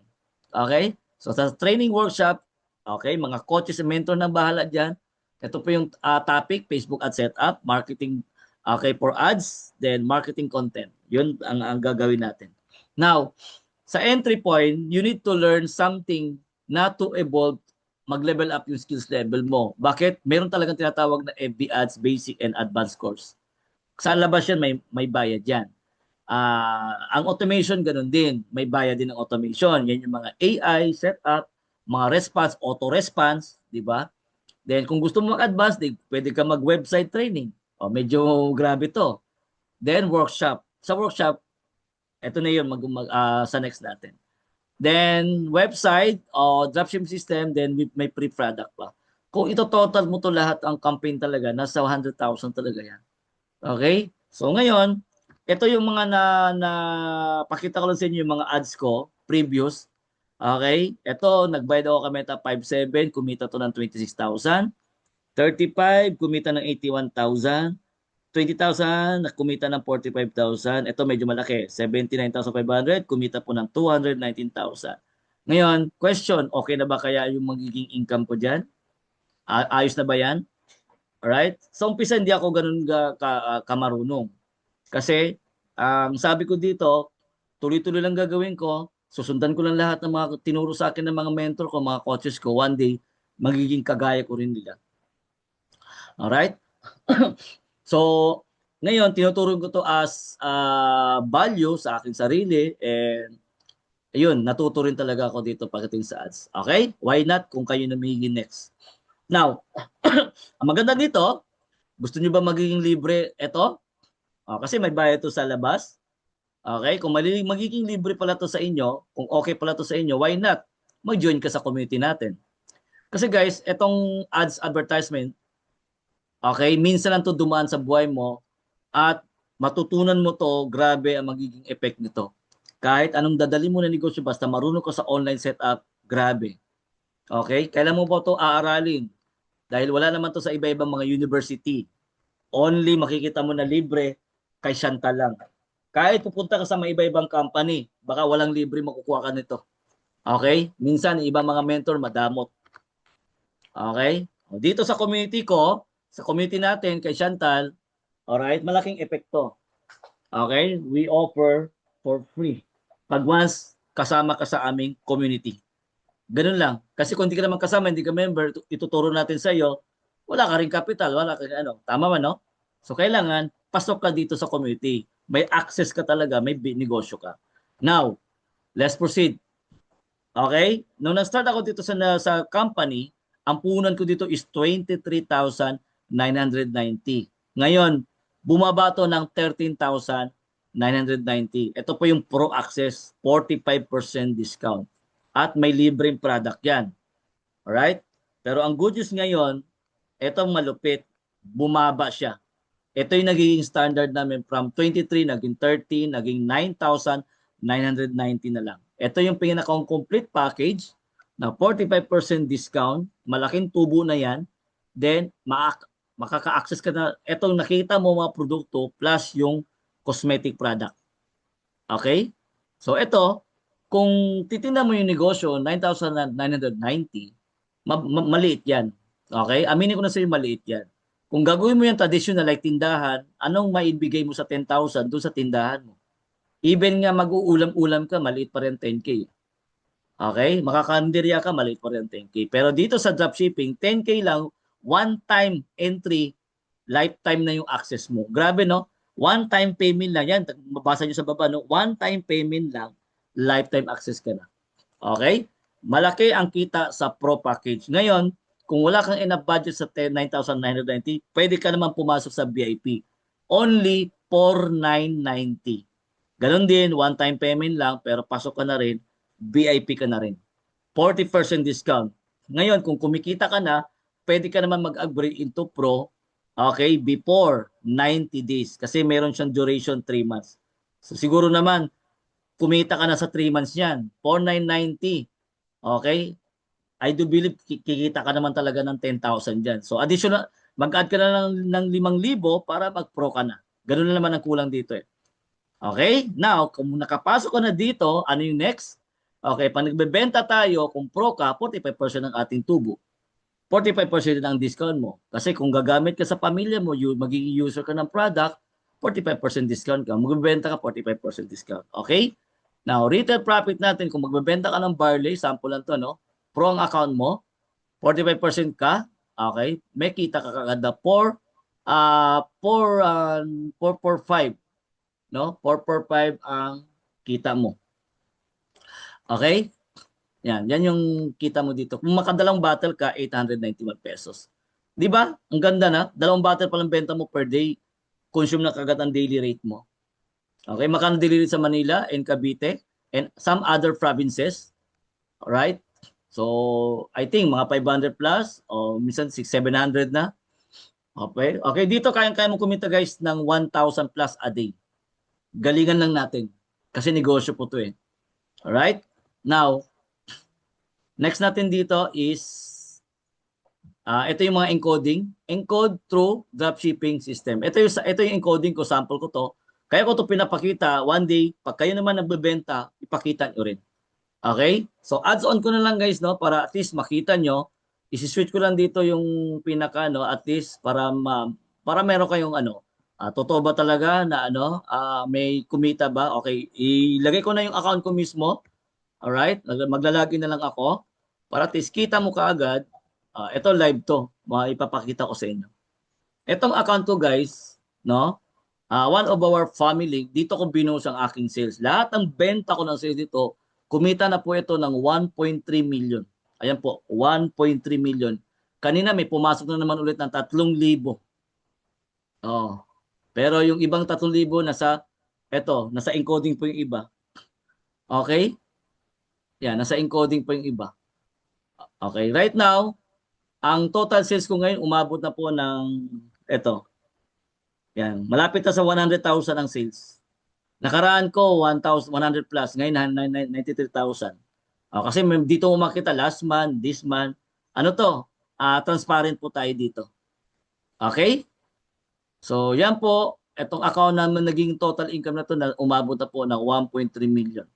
Okay? So sa training workshop, okay, mga coaches and mentor na bahala dyan. Ito po yung topic, Facebook ad setup, marketing, okay, for ads, then marketing content. Yun ang gagawin natin. Now, sa entry point, you need to learn something na to evolve, mag-level up yung skills level mo. Bakit? Meron talagang tinatawag na FB Ads, Basic and Advanced course. Sa labas yan, may bayad yan. Ang automation, ganun din. May bayad din ng automation. Yan yung mga AI, setup, mga response, auto-response, di ba? Then, kung gusto mo mag-advance, pwede ka mag-website training. O, medyo grabe to. Then, workshop. Sa workshop, ito na yun sa next natin. Then, website o dropshipping system, then may pre-product pa. Kung ito total mo to lahat, ang campaign talaga, nasa 100,000 talaga yan. Okay? So, ngayon, ito yung mga pakita ko lang sa inyo yung mga ads ko, previous. Okay? Ito, nagbayad ako kami 5.7, kumita to ng 26,000. 35, kumita ng 81,000. 20,000, kumita ng 45,000. Ito medyo malaki, 79,500, kumita po ng 219,000. Ngayon, question, okay na ba kaya yung magiging income ko dyan? Ayos na ba yan? Alright? Sa umpisa, hindi ako ganun kamarunong. Kasi Sabi ko dito, tuloy-tuloy lang gagawin ko. Susundan ko lang lahat ng mga tinuro sa akin ng mga mentor ko, mga coaches ko. One day, magiging kagaya ko rin nila. Alright? So, ngayon, tinuturo ko to as value sa aking sarili and ayun, natuto rin talaga ako dito pagdating sa ads. Okay? Why not kung kayo na magiging next? Now, ang maganda dito, gusto nyo ba magiging libre ito? Kasi may bayad to sa labas. Okay? Kung magiging libre pala to sa inyo, kung okay pala to sa inyo, why not? Mag-join ka sa community natin. Kasi guys, etong ads advertisement, okay, minsan lang to dumaan sa buhay mo at matutunan mo to, grabe ang magiging effect nito. Kahit anong dadali mo na negosyo, basta marunong ka sa online setup, grabe. Okay? Kailan mo po to aaralin? Dahil wala naman to sa iba-ibang mga university. Only makikita mo na libre kay Chantal lang. Kahit pupunta ka sa mga iba-ibang company, baka walang libre makukuha ka nito. Okay? Minsan, ibang mga mentor madamot. Okay? Dito sa community ko, sa community natin, kay Chantal, alright, malaking epekto. Okay? We offer for free. Pag once kasama ka sa aming community. Ganun lang. Kasi kung hindi ka naman kasama, hindi ka member, ituturo natin sa iyo, wala ka rin capital, wala ka rin ano. Tama man, no? So, kailangan, pasok ka dito sa community. May access ka talaga, may negosyo ka. Now, let's proceed. Okay? Nung nag-start ako dito sa company, ang puhunan ko dito is 23,990. Ngayon, bumaba to ng 13,990. Ito po yung Pro Access, 45% discount. At may libreng product yan. Alright? Pero ang good news ngayon, itong malupit, bumaba siya. Ito yung nagiging standard namin from 23, naging 30, naging 9,990 na lang. Ito yung pinakang complete package na 45% discount, malaking tubo na yan, then makaka-access ka na, itong nakita mo mga produkto plus yung cosmetic product. Okay? So ito, kung titingnan mo yung negosyo, 9,990, maliit yan. Okay? Aminin ko na sa'yo, maliit yan. Kung gagawin mo yung traditional like tindahan, anong maibigay mo sa 10,000 doon sa tindahan mo? Even nga mag-uulam-ulam ka, maliit pa rin 10K. Okay? Makakandirya ka, maliit pa rin 10K. Pero dito sa dropshipping, 10K lang, one-time entry, lifetime na yung access mo. Grabe, no? One-time payment lang. Yan, mabasa nyo sa baba, no? One-time payment lang, lifetime access ka na. Okay? Malaki ang kita sa Pro Package. Ngayon, kung wala kang enough budget sa 9,990, pwede ka naman pumasok sa VIP. Only 4,990. Ganon din, one-time payment lang, pero pasok ka na rin, VIP ka na rin. 40% discount. Ngayon, kung kumikita ka na, pwede ka naman mag-upgrade into Pro, okay, before 90 days. Kasi meron siyang duration 3 months. So siguro naman, kumita ka na sa 3 months yan. 4,990. Okay? I do believe kikita ka naman talaga ng 10,000 dyan. So additional, mag-add ka na ng 5,000 para mag-pro ka na. Ganun na naman ang kulang dito eh. Okay? Now, kung nakapasok ka na dito, ano yung next? Okay, pag nagbebenta tayo, kung pro ka, 45% ng ating tubo. 45% ang discount mo. Kasi kung gagamit ka sa pamilya mo, magiging user ka ng product, 45% discount ka. Magbebenta ka, 45% discount. Okay? Now, retail profit natin, kung magbebenta ka ng barley, sample lang to, no? Pro ang account mo, 45% ka, okay? May kita ka kaganda 445, no? 445 ang kita mo. Okay? Yan yung kita mo dito. Kung makadalawang bottle ka, 891 pesos. 'Di ba? Ang ganda na. Dalawang bottle pa lang benta mo per day. Consume na kagad ang daily rate mo. Okay, magkano daily rate sa Manila and Cavite and some other provinces. Alright? So, I think mga 500 plus o minsan 600-700 na. Okay? Okay, dito kaya mo kumita guys ng 1,000 plus a day. Galingan lang natin. Kasi negosyo po 'to eh. Alright? Now, next natin dito is ito yung mga encoding. Encode through dropshipping system. Ito yung encoding ko, sample ko to. Kaya ko to pinapakita. One day, pag kayo naman nagbebenta, ipakita nyo rin. Okay? So, ads on ko na lang guys, no? Para at least makita nyo. Isi-switch ko lang dito yung pinaka, no? At least para meron kayong Totoo ba talaga na ano, may kumita ba? Okay, ilagay ko na yung account ko mismo. Alright, maglalagin na lang ako para at least kita mo kaagad. Ito live to, ipapakita ko sa inyo. Itong account ko guys, no? One of our family, dito ko binuhos ang aking sales. Lahat ng benta ko ng sales dito, kumita na po ito ng 1.3 million. Ayan po, 1.3 million. Kanina may pumasok na naman ulit ng 3,000. Oh. Pero yung ibang 3,000 nasa encoding po yung iba. Okay? Yan, nasa encoding po yung iba. Okay, right now, ang total sales ko ngayon umabot na po ng ito. Yan, malapit na sa 100,000 ang sales. Nakaraan ko 1,100 plus, ngayon 93,000. Kasi dito mo makita last month, this month. Ano to? Transparent po tayo dito. Okay? So, yan po, itong account naman naging total income na to na umabot na po ng 1.3 million.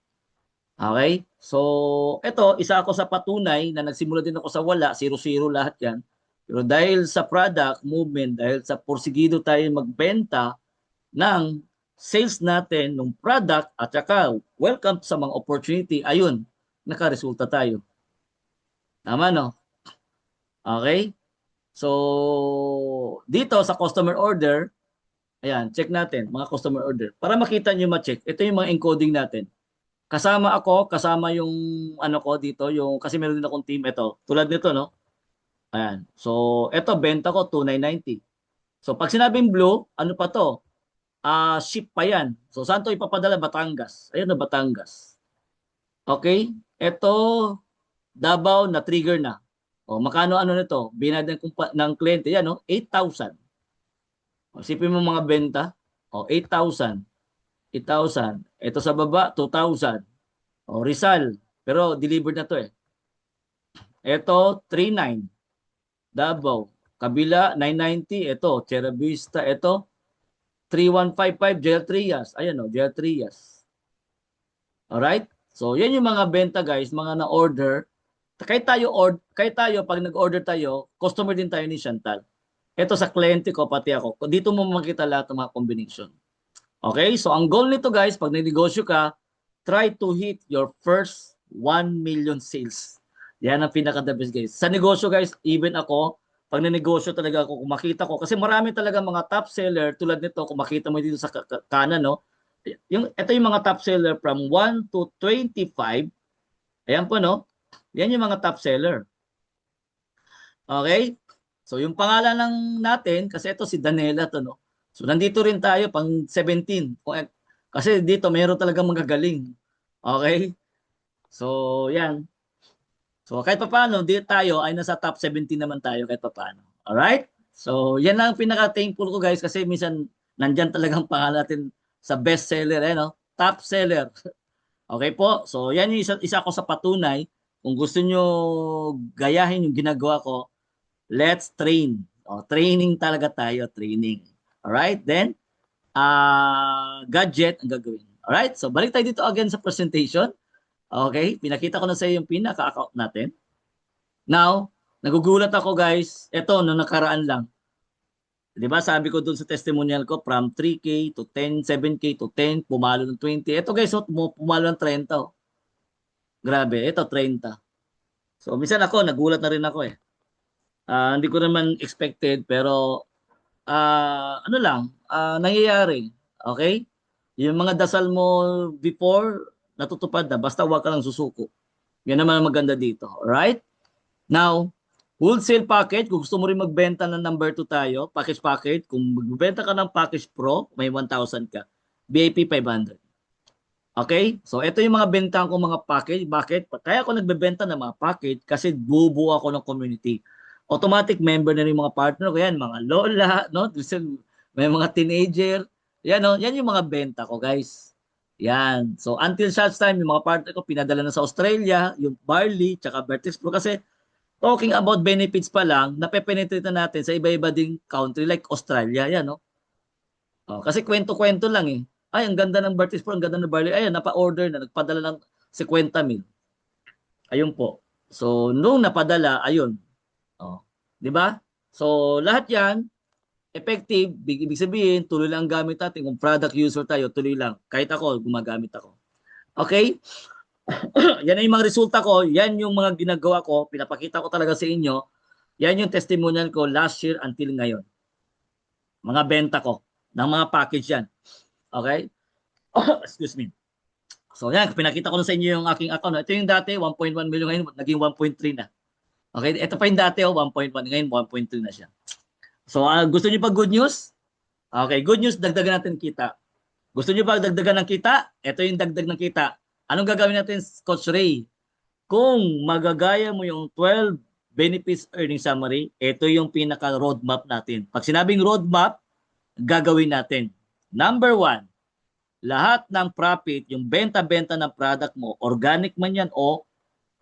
Okay? So, ito, isa ako sa patunay na nagsimula din ako sa wala, 0-0 lahat yan. Pero dahil sa product movement, dahil sa porsigido tayo magbenta ng sales natin, ng product, at saka welcome sa mga opportunity, ayun, nakaresulta tayo. Tama, no? Okay? So, dito sa customer order, ayan, check natin, mga customer order. Para makita nyo ma-check, ito yung mga encoding natin. Kasama ako, kasama yung ano ko dito, yung kasi meron din akong team ito. Tulad nito, no? Ayan. So, ito benta ko 2,990. So, pag sinabing blue, ano pa to? Ship pa yan. So, saan to ipapadala? Batangas. Ayun na, Batangas. Okay? Ito, Davao na trigger na. O, makano ano nito? Binad ng kliyente. Yan, no? 8,000. O, sipin mo mga benta. O, 8,000. 8,000. Ito sa baba, 2,000. O, Rizal. Pero delivered na to eh. Ito, 3,900. Davao. Kabila, 990. Ito, Chera Vista. Ito, 3,155. Jail Trias. Ayan o, Jail Trias. Alright? So, yan yung mga benta guys, mga na-order. Kahit tayo, pag nag-order tayo, customer din tayo ni Chantal. Ito sa kliyente ko, pati ako. Dito mo makita lahat ng mga combination. Okay? So, ang goal nito guys, pag nag-negosyo ka, try to hit your first 1 million sales. Yan ang pinaka-the best guys. Sa negosyo guys, even ako, pag nanegosyo talaga ako, kung makita ko, kasi marami talaga mga top seller, tulad nito, kung makita mo dito sa kanan, no? Ito yung mga top seller from 1 to 25. Ayan po, no? Yan yung mga top seller. Okay? So, yung pangalan lang natin, kasi ito si Daniela to, no? So, nandito rin tayo pang 17. Kasi dito, mayroon talaga magagaling. Okay? So, yan. So, kahit pa paano, dito tayo ay nasa top 17 naman tayo kahit pa paano. Alright? So, yan lang pinaka-thankful ko guys kasi minsan nandyan talagang pangalan natin sa best seller, no? Top seller. Okay po? So, yan yung isa ko sa patunay. Kung gusto nyo gayahin yung ginagawa ko, let's train. Training talaga tayo, training. Alright? Then, gadget ang gagawin. Alright? So, balik tayo dito again sa presentation. Okay? Pinakita ko na sa iyo yung pinaka-account natin. Now, nagugulat ako guys. Ito, no nakaraan lang. Di ba? Sabi ko dun sa testimonial ko, from 3K to 10, 7K to 10, pumalo ng 20. Ito guys, pumalo ng 30. Oh. Grabe, ito 30. So, minsan ako, nagulat na rin ako eh. Hindi ko naman expected, pero ano lang, nangyayari. Okay? Yung mga dasal mo before, natutupad na. Basta huwag ka lang susuko. Yan naman ang maganda dito. Alright? Now, wholesale package, kung gusto mo rin magbenta ng number 2 tayo, package, kung magbenta ka ng package pro, may 1,000 ka. VIP 500. Okay? So, ito yung mga bentahan ko mga package. Bakit? Kaya ako nagbebenta ng mga package kasi bubuo ako ng community. Automatic member na rin mga partner ko yan, mga lola, no? May mga teenager. Yan, no? Yan yung mga benta ko, guys. Yan. So, until such time, yung mga partner ko pinadala na sa Australia, yung Barley, tsaka Vertex Pro. Kasi, talking about benefits pa lang, napepenetrate na natin sa iba-iba ding country like Australia. Yan, no? Kasi kwento-kwento lang eh. Ay, ang ganda ng Vertex Pro, ang ganda ng Barley. Ayan, napa-order na, nagpadala ng 50,000. Ayun po. So, nung napadala, ayun. Di ba? So, lahat yan, effective, ibig sabihin, tuloy lang ang gamit natin. Kung product user tayo, tuloy lang. Kahit ako, gumagamit ako. Okay? Yan ay yung mga resulta ko. Yan yung mga ginagawa ko. Pinapakita ko talaga sa inyo. Yan yung testimonial ko last year until ngayon. Mga benta ko ng mga package yan. Okay? Excuse me. So yan, pinakita ko na sa inyo yung aking account. Ito yung dati, 1.1 million ngayon, naging 1.3 na. Okay? Ito pa yung dati, 1.1 ngayon, 1.3 na siya. So gusto niyo pa good news? Okay, good news, dagdagan natin kita. Gusto niyo ba dagdagan ng kita? Ito yung dagdag ng kita. Anong gagawin natin, Coach Ray? Kung magagaya mo yung 12 benefits earning summary, ito yung pinaka roadmap natin. Pag sinabing roadmap, gagawin natin. Number 1, lahat ng profit, yung benta-benta ng product mo, organic man yan o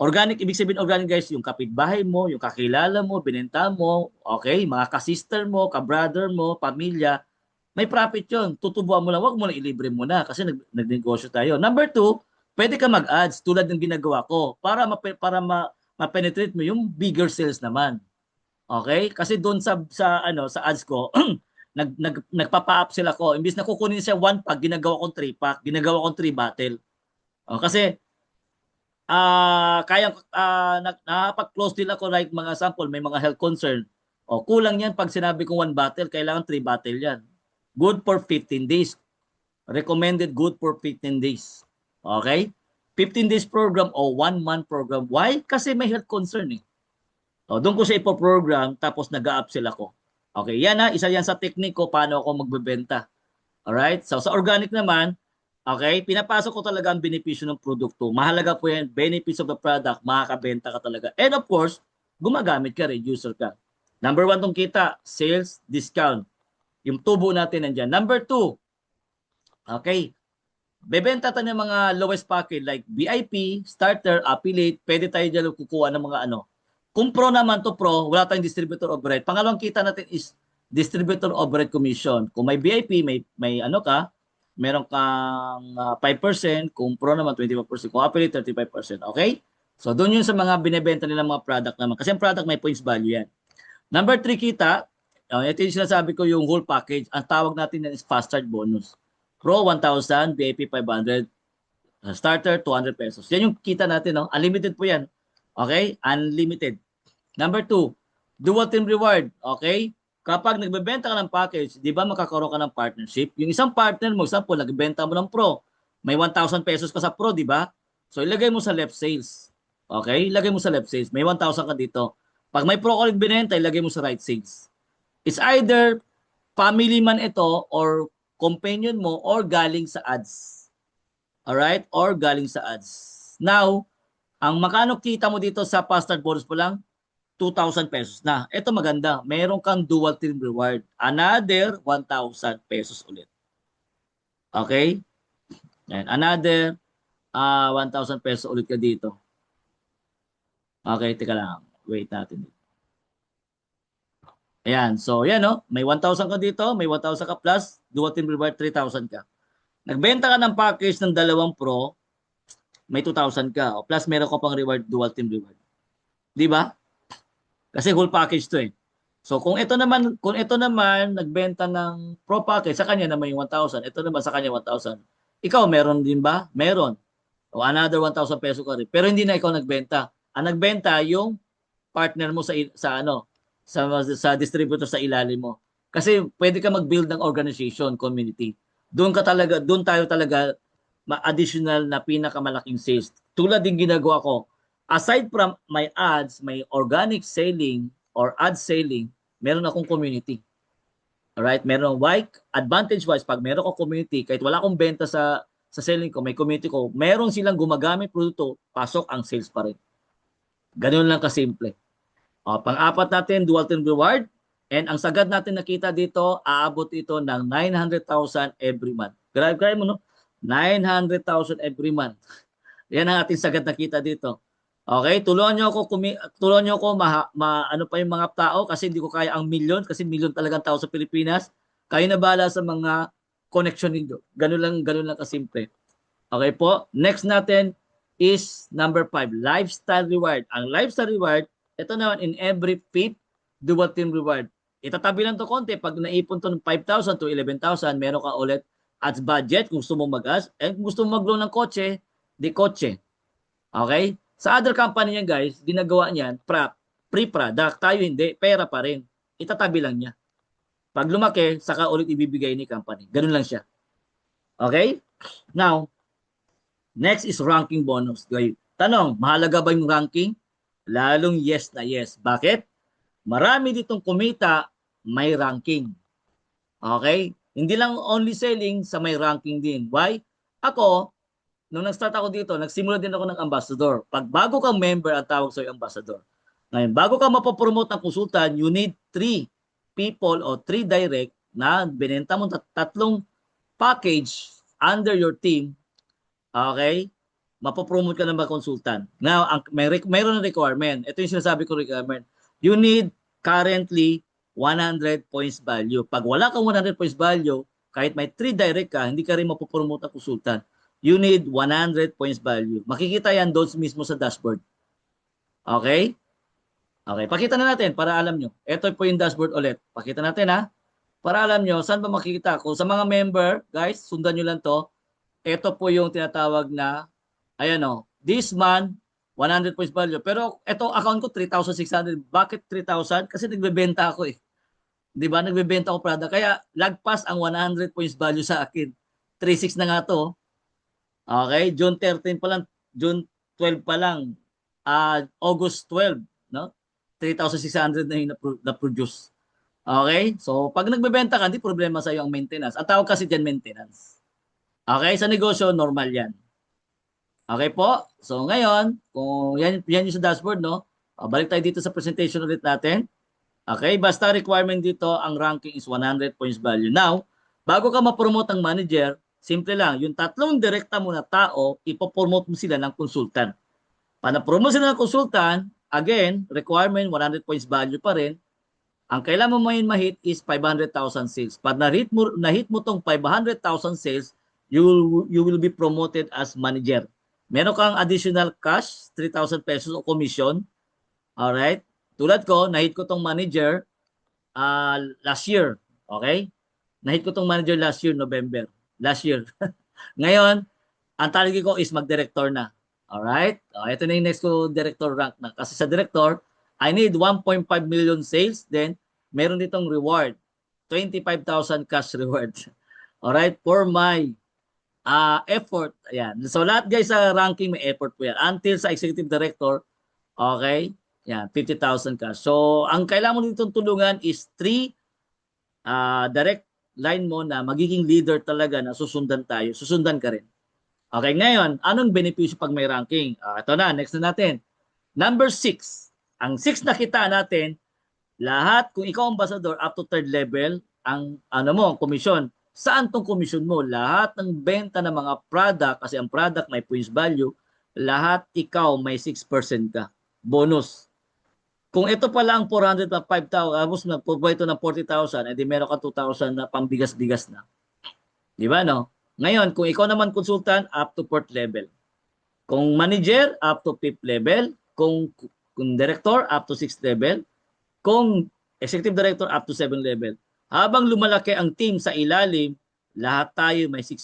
organic, ibig sabihin organic guys, yung kapitbahay mo, yung kakilala mo, binenta mo, okay, mga ka-sister mo, ka-brother mo, pamilya, may profit yun. Tutubuan mo lang, wag mo lang ilibre mo na kasi nagnegosyo tayo. Number 2, pwede ka mag-ads tulad ng ginagawa ko para ma-penetrate mo yung bigger sales naman. Okay? Kasi doon sa ads ko, nagpapa-up sila ko. Imbis na kukunin siya 1 pack, ginagawa kong 3 pack, ginagawa kong 3 bottle. Kasi nakapag-close deal ako like mga sample, may mga health concern. Kulang yan pag sinabi kong 1 bottle, kailangan 3 bottle yan. Good for 15 days. Recommended good for 15 days. Okay? 15 days program o 1 month program. Why? Kasi may health concern eh. Doon ko siya ipo-program tapos nag-a-up sila ko. Okay, yan isa yan sa technique ko paano ako magbebenta. Alright? So sa organic naman, okay, pinapasok ko talaga ang benepisyo ng produkto. Mahalaga po yan, benefits of the product, makakabenta ka talaga. And of course, gumagamit ka, reducer ka. Number 1 tong kita, sales, discount. Yung tubo natin nandyan. Number 2, okay, bebenta tayo ng mga lowest package like VIP, starter, affiliate, pwede tayo dyan kukuha ng mga ano. Kung pro naman to pro, wala tayong distributor overhead. Pangalawang kita natin is distributor overhead commission. Kung may VIP, may ano ka, meron kang 5%, kung pro naman 25%, kung affiliate 35%. Okay? So doon yun sa mga binebenta nilang mga product naman. Kasi ang product may points value yan. Number 3 kita, ito yung sinasabi ko yung whole package. Ang tawag natin yan is fast start bonus. Pro 1,000, VIP 500, starter 200 pesos. Yan yung kita natin, no? Unlimited po yan. Okay? Unlimited. Number 2, dual team reward. Okay? Kapag nagbebenta ka ng package, di ba makakaroon ka ng partnership? Yung isang partner mo, example, nagbebenta mo ng pro, may 1,000 pesos ka sa pro, di ba? So ilagay mo sa left sales. Okay? Ilagay mo sa left sales. May 1,000 ka dito. Pag may pro ulit binenta, ilagay mo sa right sales. It's either family man ito or companion mo or galing sa ads. Alright? Or galing sa ads. Now, ang makano kita mo dito sa fast start bonus po lang, 2,000 pesos na. Ito maganda. Meron kang dual team reward. Another 1,000 pesos ulit. Okay? And another 1,000 pesos ulit ka dito. Okay, teka lang. Wait natin. Ayan. So, yan no. May 1,000 ka dito. May 1,000 ka plus. Dual team reward, 3,000 ka. Nagbenta ka ng package ng 2 pro, may 2,000 ka. O plus meron ko pang reward, dual team reward. Di ba? Kasi whole package to eh. So kung ito naman nagbenta ng pro package, sa kanya naman yung 1,000. Ito naman sa kanya 1,000. Ikaw meron din ba? Meron. O another 1,000 peso ka rin. Pero hindi na ikaw nagbenta. Ang nagbenta yung partner mo sa distributor sa ilalim mo. Kasi pwede ka mag-build ng organization, community. Doon tayo talaga additional na pinakamalaking sales. Tulad din ginagawa ko. Aside from my ads, may organic selling or ad selling, meron akong community. Alright? Meron advantage-wise, pag meron akong community, kahit wala akong benta sa selling ko, may community ko, meron silang gumagamit produkto, pasok ang sales pa rin. Ganun lang kasimple. Pang-apat natin, dual team reward. And ang sagad natin nakita dito, aabot ito ng 900,000 every month. Grabe mo, no? 900,000 every month. Yan ang ating sagad nakita dito. Okay, tulungan niyo ako ano pa yung mga tao kasi hindi ko kaya ang milyon kasi milyon talagang tao sa Pilipinas. Kayo na bahala sa mga connection niyo. Ganun lang kasimple. Okay po. Next natin is number 5, lifestyle reward. Ang lifestyle reward, ito naman in every 5th dual team reward. itatabi lang to konti. Pag naipon to ng 5,000 to 11,000, meron ka ulit ads budget kung gusto mo mag-ads. And kung gusto mo mag-loan ng kotse, di kotse. Okay? Sa other company niyan guys, ginagawa niyan, free product. Tayo hindi, pera pa rin. Itatabi lang niya. Pag lumaki, saka ulit ibibigay ni company. Ganun lang siya. Okay? Now, next is ranking bonus. Tanong, mahalaga ba yung ranking? Lalong yes na yes. Bakit? Marami ditong kumita, may ranking. Okay? Hindi lang only selling sa may ranking din. Why? Ako, nung nag-start ako dito, nagsimula din ako ng ambassador. Pag bago kang member, ang tawag sa'yo ambassador. Ngayon, bago ka mapopromote ng konsultan, you need 3 people o 3 direct na binenta mo tatlong package under your team. Okay? Mapopromote ka ng mga konsultan. Now, mayroon na requirement. Ito yung sinasabi ko requirement. You need currently 100 points value. Pag wala kang 100 points value, kahit may 3 direct ka, hindi ka rin mapopromote ng konsultan. You need 100 points value. Makikita yan doon mismo sa dashboard. Okay? Okay, pakita na natin para alam nyo. Ito po yung dashboard ulit. Pakita natin ha. Para alam nyo, saan ba makikita? Kung sa mga member, guys, sundan nyo lang to. Ito po yung tinatawag na, ayan o, this month, 100 points value. Pero ito, account ko, 3,600. Bakit 3,000? Kasi nagbebenta ako eh. Di ba? Nagbebenta ako product. Kaya lagpas ang 100 points value sa akin. 3,600 na nga to. Okay, June 13 pa lang, June 12 pa lang, August 12, no? 3,600 na yung na-produce. Okay? So, pag nagbebenta ka, hindi problema sa iyo ang maintenance. Ang tawag kasi dyan maintenance. Okay? Sa negosyo, normal yan. Okay po? So, ngayon, kung yan yung sa dashboard, no? Balik tayo dito sa presentation ulit natin. Okay? Basta requirement dito, ang ranking is 100 points value. Now, bago ka ma-promote ang manager, simple lang, yung tatlong direkta mo na tao, ipopromote mo sila ng konsultan. Para promote sila ng konsultan, again, requirement 100 points value pa rin. Ang kailangan mo ma-hit is 500,000 sales. Pag na-hit mo tong 500,000 sales, you will be promoted as manager. Meron kang additional cash, 3,000 pesos o commission. Alright? Tulad ko, na-hit ko tong manager last year. Okay? Na-hit ko tong manager last year, November. Last year. Ngayon, ang target ko is mag-director na. Alright? Ito na yung next ko director rank na. Kasi sa director, I need 1.5 million sales. Then, meron ditong reward. 25,000 cash reward. Alright? For my effort. Ayan. So, lahat guys sa ranking may effort po yan. Until sa executive director, okay? Yan, 50,000 cash. So, ang kailangan mo ditong tulungan is 3 direct line mo na magiging leader talaga na susundan tayo. Susundan ka rin. Okay, ngayon, anong benepisyo pag may ranking? Ito na, next na natin. Number 6. Ang 6 na kita natin, lahat, kung ikaw ambassador, up to 3rd level, ang komisyon. Saan tong komisyon mo? Lahat ng benta ng mga product, kasi ang product may points value, lahat ikaw may 6% ka. Bonus. Kung ito pala ang 400 na 5,000, tapos nag-provide ito ng 40,000, edi meron ka 2,000 na pambigas-bigas na. Di ba, no? Ngayon, kung ikaw naman consultant, up to 4th level. Kung manager, up to 5th level. Kung director, up to 6th level. Kung executive director, up to 7th level. Habang lumalaki ang team sa ilalim, lahat tayo may 6%.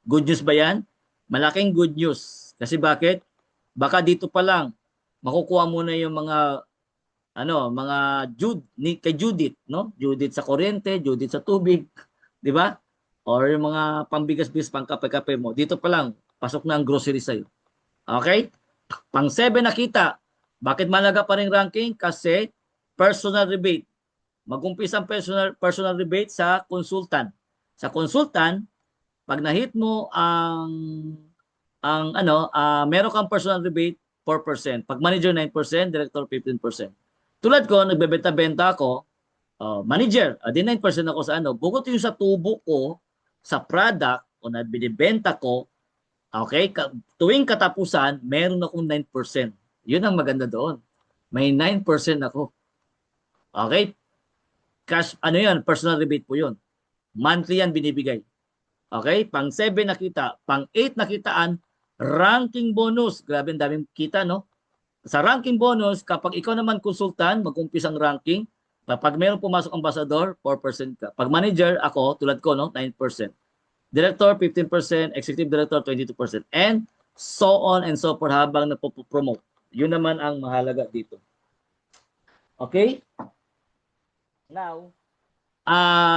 Good news ba yan? Malaking good news. Kasi bakit? Baka dito pa lang, makukuha mo na yung mga kay Judith, no? Judith sa kuryente, Judith sa tubig, di ba? Or yung mga pambigas-bigas, pangkape-kape mo. Dito pa lang, pasok na ang grocery sa'yo. Okay? Pang 7 nakita. Bakit malaga pa rin ranking? Kasi personal rebate. Mag-umpisa ang personal rebate sa consultant. Sa consultant, pag na-hit mo meron kang personal rebate 4%. Pag manager 9%, director 15%. Tulad ko, nagbebenta-benta ako, manager, 9% ako sa bukod yung sa tubo ko, sa product o na binibenta ko, okay, tuwing katapusan, meron akong 9%. Yun ang maganda doon. May 9% ako. Okay? Cash, personal rebate po yun. Monthly yan binibigay. Okay? Pang 7 nakita. Pang 8 nakitaan, ranking bonus. Grabe, ang daming kita, no? Sa ranking bonus, kapag ikaw naman konsultan, mag-umpisang ranking, Pag mayroong pumasok ambassador, 4% ka. Pag manager, ako, tulad ko, no, 9%. Director, 15%. Executive director, 22%. And so on and so forth habang napopromote. Yun naman ang mahalaga dito. Okay? Now,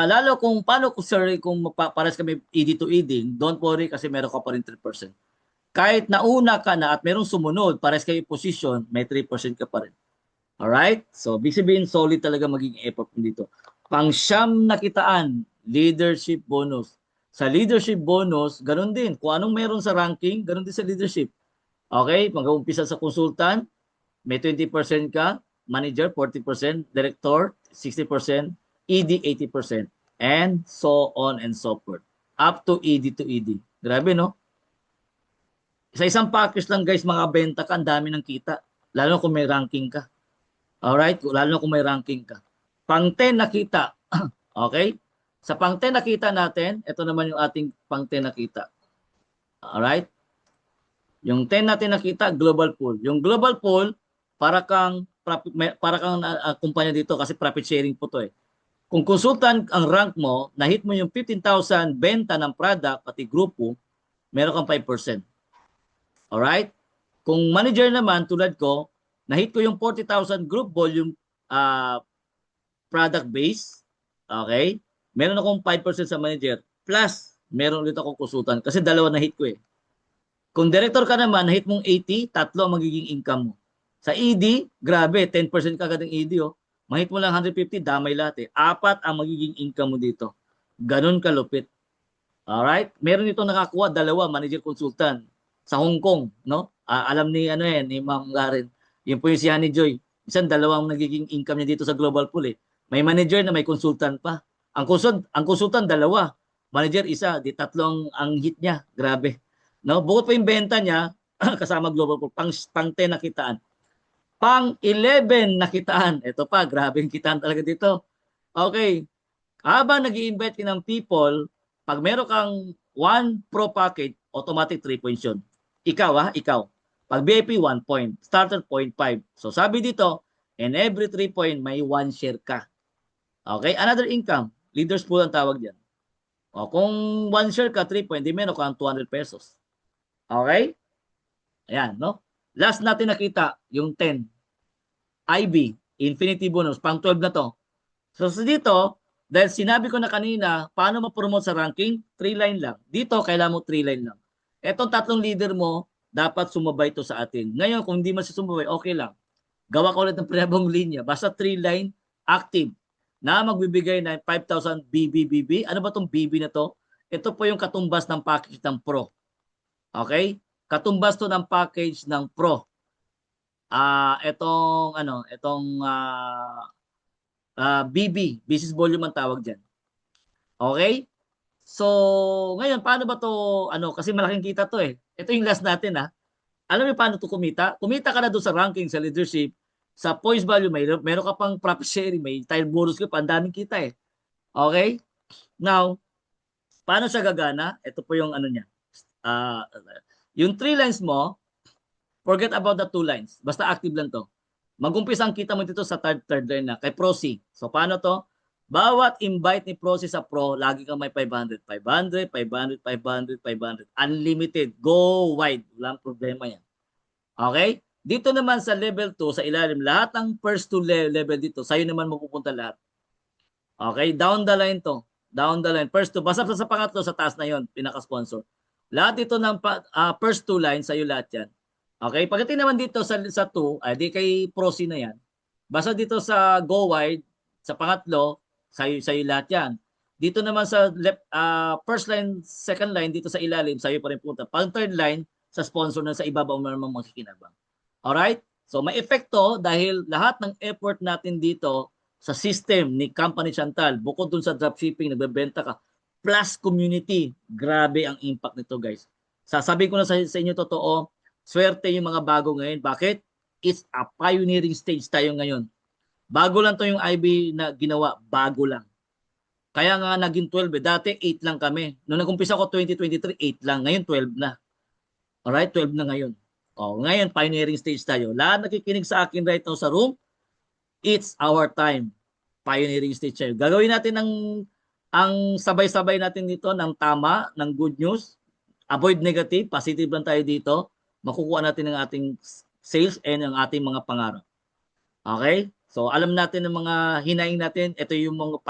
lalo kung paano ko, sir, kung pares kami ED to ED, don't worry kasi meron ka pa rin 3%. Kahit nauna ka na at merong sumunod, pares kayo position, may 3% ka pa rin. Alright? So, big sabihin, solid talaga magiging effort dito. Pang-siyam na kitaan, leadership bonus. Sa leadership bonus, ganun din. Kung anong meron sa ranking, ganun din sa leadership. Okay? Mag-uumpisa sa consultant, may 20% ka, manager, 40%, director, 60%, ED, 80%, and so on and so forth. Up to ED to ED. Grabe, no? Sa isang package lang, guys, mga benta ka, ang dami ng kita. Lalo kung may ranking ka. Alright? Lalo kung may ranking ka. Pang 10 nakita. Okay? Sa pang 10 nakita natin, ito naman yung ating pang 10 nakita. Alright? Yung 10 natin nakita, global pool. Yung global pool, para kang kumpanya dito kasi profit sharing po to eh. Kung consultant ang rank mo, na-hit mo yung 15,000 benta ng product, pati grupo, meron kang 5%. Alright? Kung manager naman, tulad ko, na-hit ko yung 40,000 group volume product base. Okay? Meron akong 5% sa manager. Plus, meron ulit akong consultant. Kasi dalawa na-hit ko eh. Kung director ka naman, na-hit mong 80, tatlo ang magiging income mo. Sa ED, grabe, 10% ka agad ng ED. Oh. Ma-hit mo lang 150, damay lahat eh. 4 ang magiging income mo dito. Ganun kalupit. Alright? Meron ito nakakuha, 2, manager consultant. Sa Hong Kong, no? Alam ni ni Ma'am Garen. Yun po yung si Honey Joy. Isang dalawang nagiging income niya dito sa global pool eh. May manager na may consultant pa. Ang consultant 2, manager 1, di 3 ang hit niya. Grabe. No? Bukod pa yung benta niya kasama global pool, pang 10 nakitaan. Pang 11 nakitaan. Ito pa, grabe yung kitaan talaga dito. Okay. Habang nag-i-invite ka ng people, pag meron kang 1 pro package, automatic 3 points yun. Ikaw. Pag VIP, 1 point. Starter, 0.5. So sabi dito, in every 3 point, may 1 share ka. Okay? Another income. Leaders pool ang tawag dyan. O, kung 1 share ka, 3 point, di meron kang 200 pesos. Okay? Ayan, no? Last natin nakita, yung 10. IB, Infinity Bonus, pang 12 na to. So dito, dahil sinabi ko na kanina, paano ma-promote sa ranking? 3 line lang. Dito, kailangan mo 3 line lang. Etong 3 leader mo, dapat sumabay to sa atin. Ngayon, kung hindi man siya sumabay, okay lang. Gawa ka ulit ng pre-abong linya. Basta 3 line, active, na magbibigay ng 5,000 BBBB. Ano ba tong BB na to? Ito po yung katumbas ng package ng Pro. Okay? Katumbas to ng package ng Pro. BB, business volume ang tawag diyan. Okay? So, ngayon paano ba to kasi malaking kita to eh. Ito yung last natin Alam mo paano to kumita? Kumita ka na doon sa ranking, sa leadership, sa points value, meron ka pang profit sharing, may tire bonus ka pa, ang daming kita eh. Okay? Now, paano siya gagana? Ito po yung niya. Yung 3 lines mo, forget about the 2 lines. Basta active lang to. Mag-umpisa ang kita mo dito sa third line na, kay Prosi. So, paano to? Bawat invite ni Prosi sa Pro, lagi kang may 500. 500, 500, 500, 500. Unlimited. Go wide. Walang problema yan. Okay? Dito naman sa level 2, sa ilalim, lahat ng first 2 level dito, sa'yo naman mapupunta lahat. Okay? Down the line to. Down the line. First 2. Basta sa pangatlo, sa taas na yon, pinaka-sponsor. Lahat dito ng first 2 lines, sa'yo lahat yan. Okay? Pagdating naman dito sa 2, di kay Prosi na yan. Basta dito sa go wide, sa pangatlo, sa'yo lahat yan. Dito naman sa left, first line, second line, dito sa ilalim, sa'yo pa rin punta. Pag third line, sa sponsor na sa ibabaw mo naman makikinabang. Alright? So may epekto dahil lahat ng effort natin dito sa system ni Company Chantal, bukod dun sa dropshipping, nagbebenta ka, plus community, grabe ang impact nito guys. Sasabihin ko na sa inyo totoo, swerte yung mga bago ngayon. Bakit? It's a pioneering stage tayo ngayon. Bago lang to yung IB na ginawa, bago lang. Kaya nga naging 12 Dati 8 lang kami. Noong nag-umpisa ko 2023, 8 lang. Ngayon 12 na. Alright, 12 na ngayon. Ngayon, pioneering stage tayo. Lahat nakikinig sa akin right now sa room, it's our time. pioneering stage siya. Gagawin natin ang sabay-sabay natin dito ng tama, ng good news. Avoid negative, positive lang tayo dito. Makukuha natin ang ating sales and ang ating mga pangarap. Okay? So alam natin ang mga hinaing natin. Ito yung mga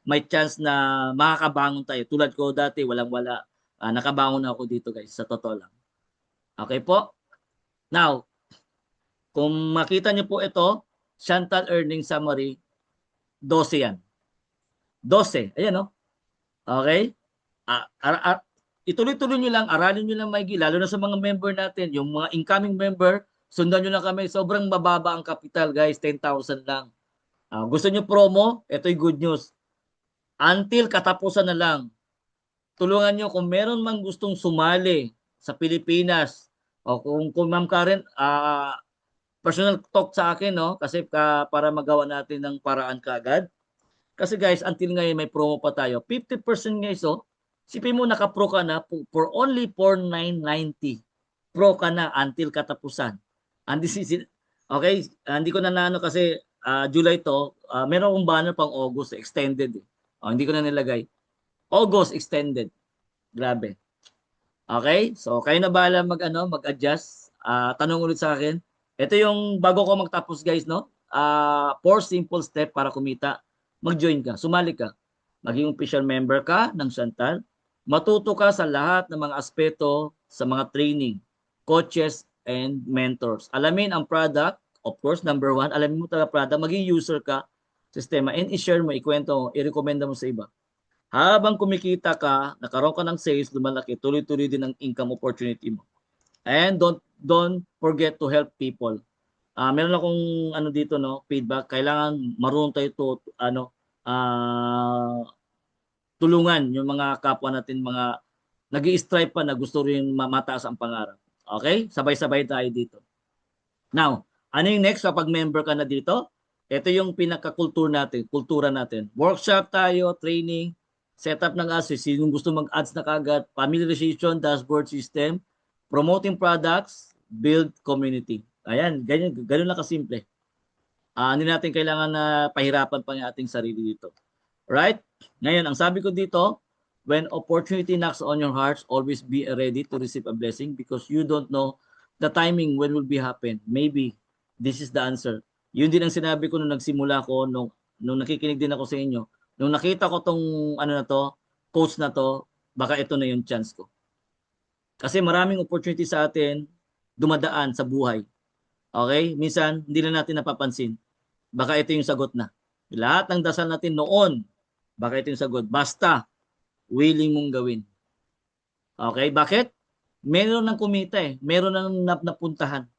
may chance na makakabangon tayo. Tulad ko dati, walang-wala. Nakabangon ako dito guys, sa totoo lang. Okay po? Now, kung makita niyo po ito, Chantal Earnings Summary, 12 yan. 12. Ayan no? Okay? Ituloy-tuloy nyo lang, aralin nyo lang maigi, lalo na sa mga member natin, yung mga incoming member, sundan nyo lang kami, sobrang mababa ang capital guys, 10,000 lang. Gusto nyo promo? Ito'y good news. Until katapusan na lang, tulungan nyo kung meron mang gustong sumali sa Pilipinas, o kung Ma'am Karen, personal talk sa akin, no? Kasi para magawa natin ng paraan kaagad. Kasi guys, until ngayon may promo pa tayo. 50% guys, oh. Sipin mo, naka-pro ka na for only 4,990. Pro ka na until katapusan. And this is it. Okay? Hindi ko na naano kasi July to. Meron akong banner pang August, extended. Hindi ko na nilagay. August, extended. Grabe. Okay? So, kayo na bahala mag-adjust. Tanong ulit sa akin. Ito yung bago ko magtapos guys, no? 4 simple step para kumita. Mag-join ka, sumali ka. Maging official member ka ng Chantal. Matuto ka sa lahat ng mga aspeto sa mga training, coaches, and mentors. Alamin ang product, of course, number 1, alamin mo talaga product, maging user ka, sistema, and i-share mo, ikwento mo, i-recommenda mo sa iba. Habang kumikita ka, nakaroon ka ng sales, lumalaki, tuloy-tuloy din ang income opportunity mo. And don't forget to help people. Meron akong dito, no, feedback, kailangan marunong tayo to tulungan yung mga kapwa natin, mga nag-i-strive pa na gusto rin mataas ang pangarap. Okay? Sabay-sabay tayo dito. Now, ano yung next kapag member ka na dito? Ito yung pinaka-kultura natin. Workshop tayo, training, setup ng ads, sinong gusto mag-ads na kagad, familiarization, dashboard system, promoting products, build community. Ayan, ganyan lang kasimple. Hindi natin kailangan na pahirapan pa yung ating sarili dito. Right? Ngayon, ang sabi ko dito, when opportunity knocks on your hearts, always be ready to receive a blessing because you don't know the timing when will be happen. Maybe this is the answer. Yun din ang sinabi ko nung nagsimula ko, nung nakikinig din ako sa inyo. Nung nakita ko tong coach na to, baka ito na yung chance ko. Kasi maraming opportunity sa atin dumadaan sa buhay. Okay? Minsan, hindi na natin napapansin. Baka ito yung sagot na. Lahat ng dasal natin noon, baka ito yung sagot. Basta, willing mong gawin. Okay? Bakit? Meron nang kumita eh. Meron nang napuntahan.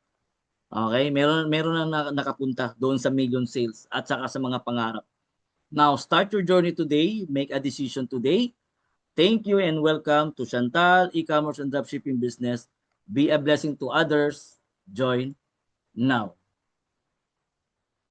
Okay? Meron nang nakapunta doon sa million sales at saka sa mga pangarap. Now, start your journey today. Make a decision today. Thank you and welcome to Chantal E-Commerce and Dropshipping Business. Be a blessing to others. Join now.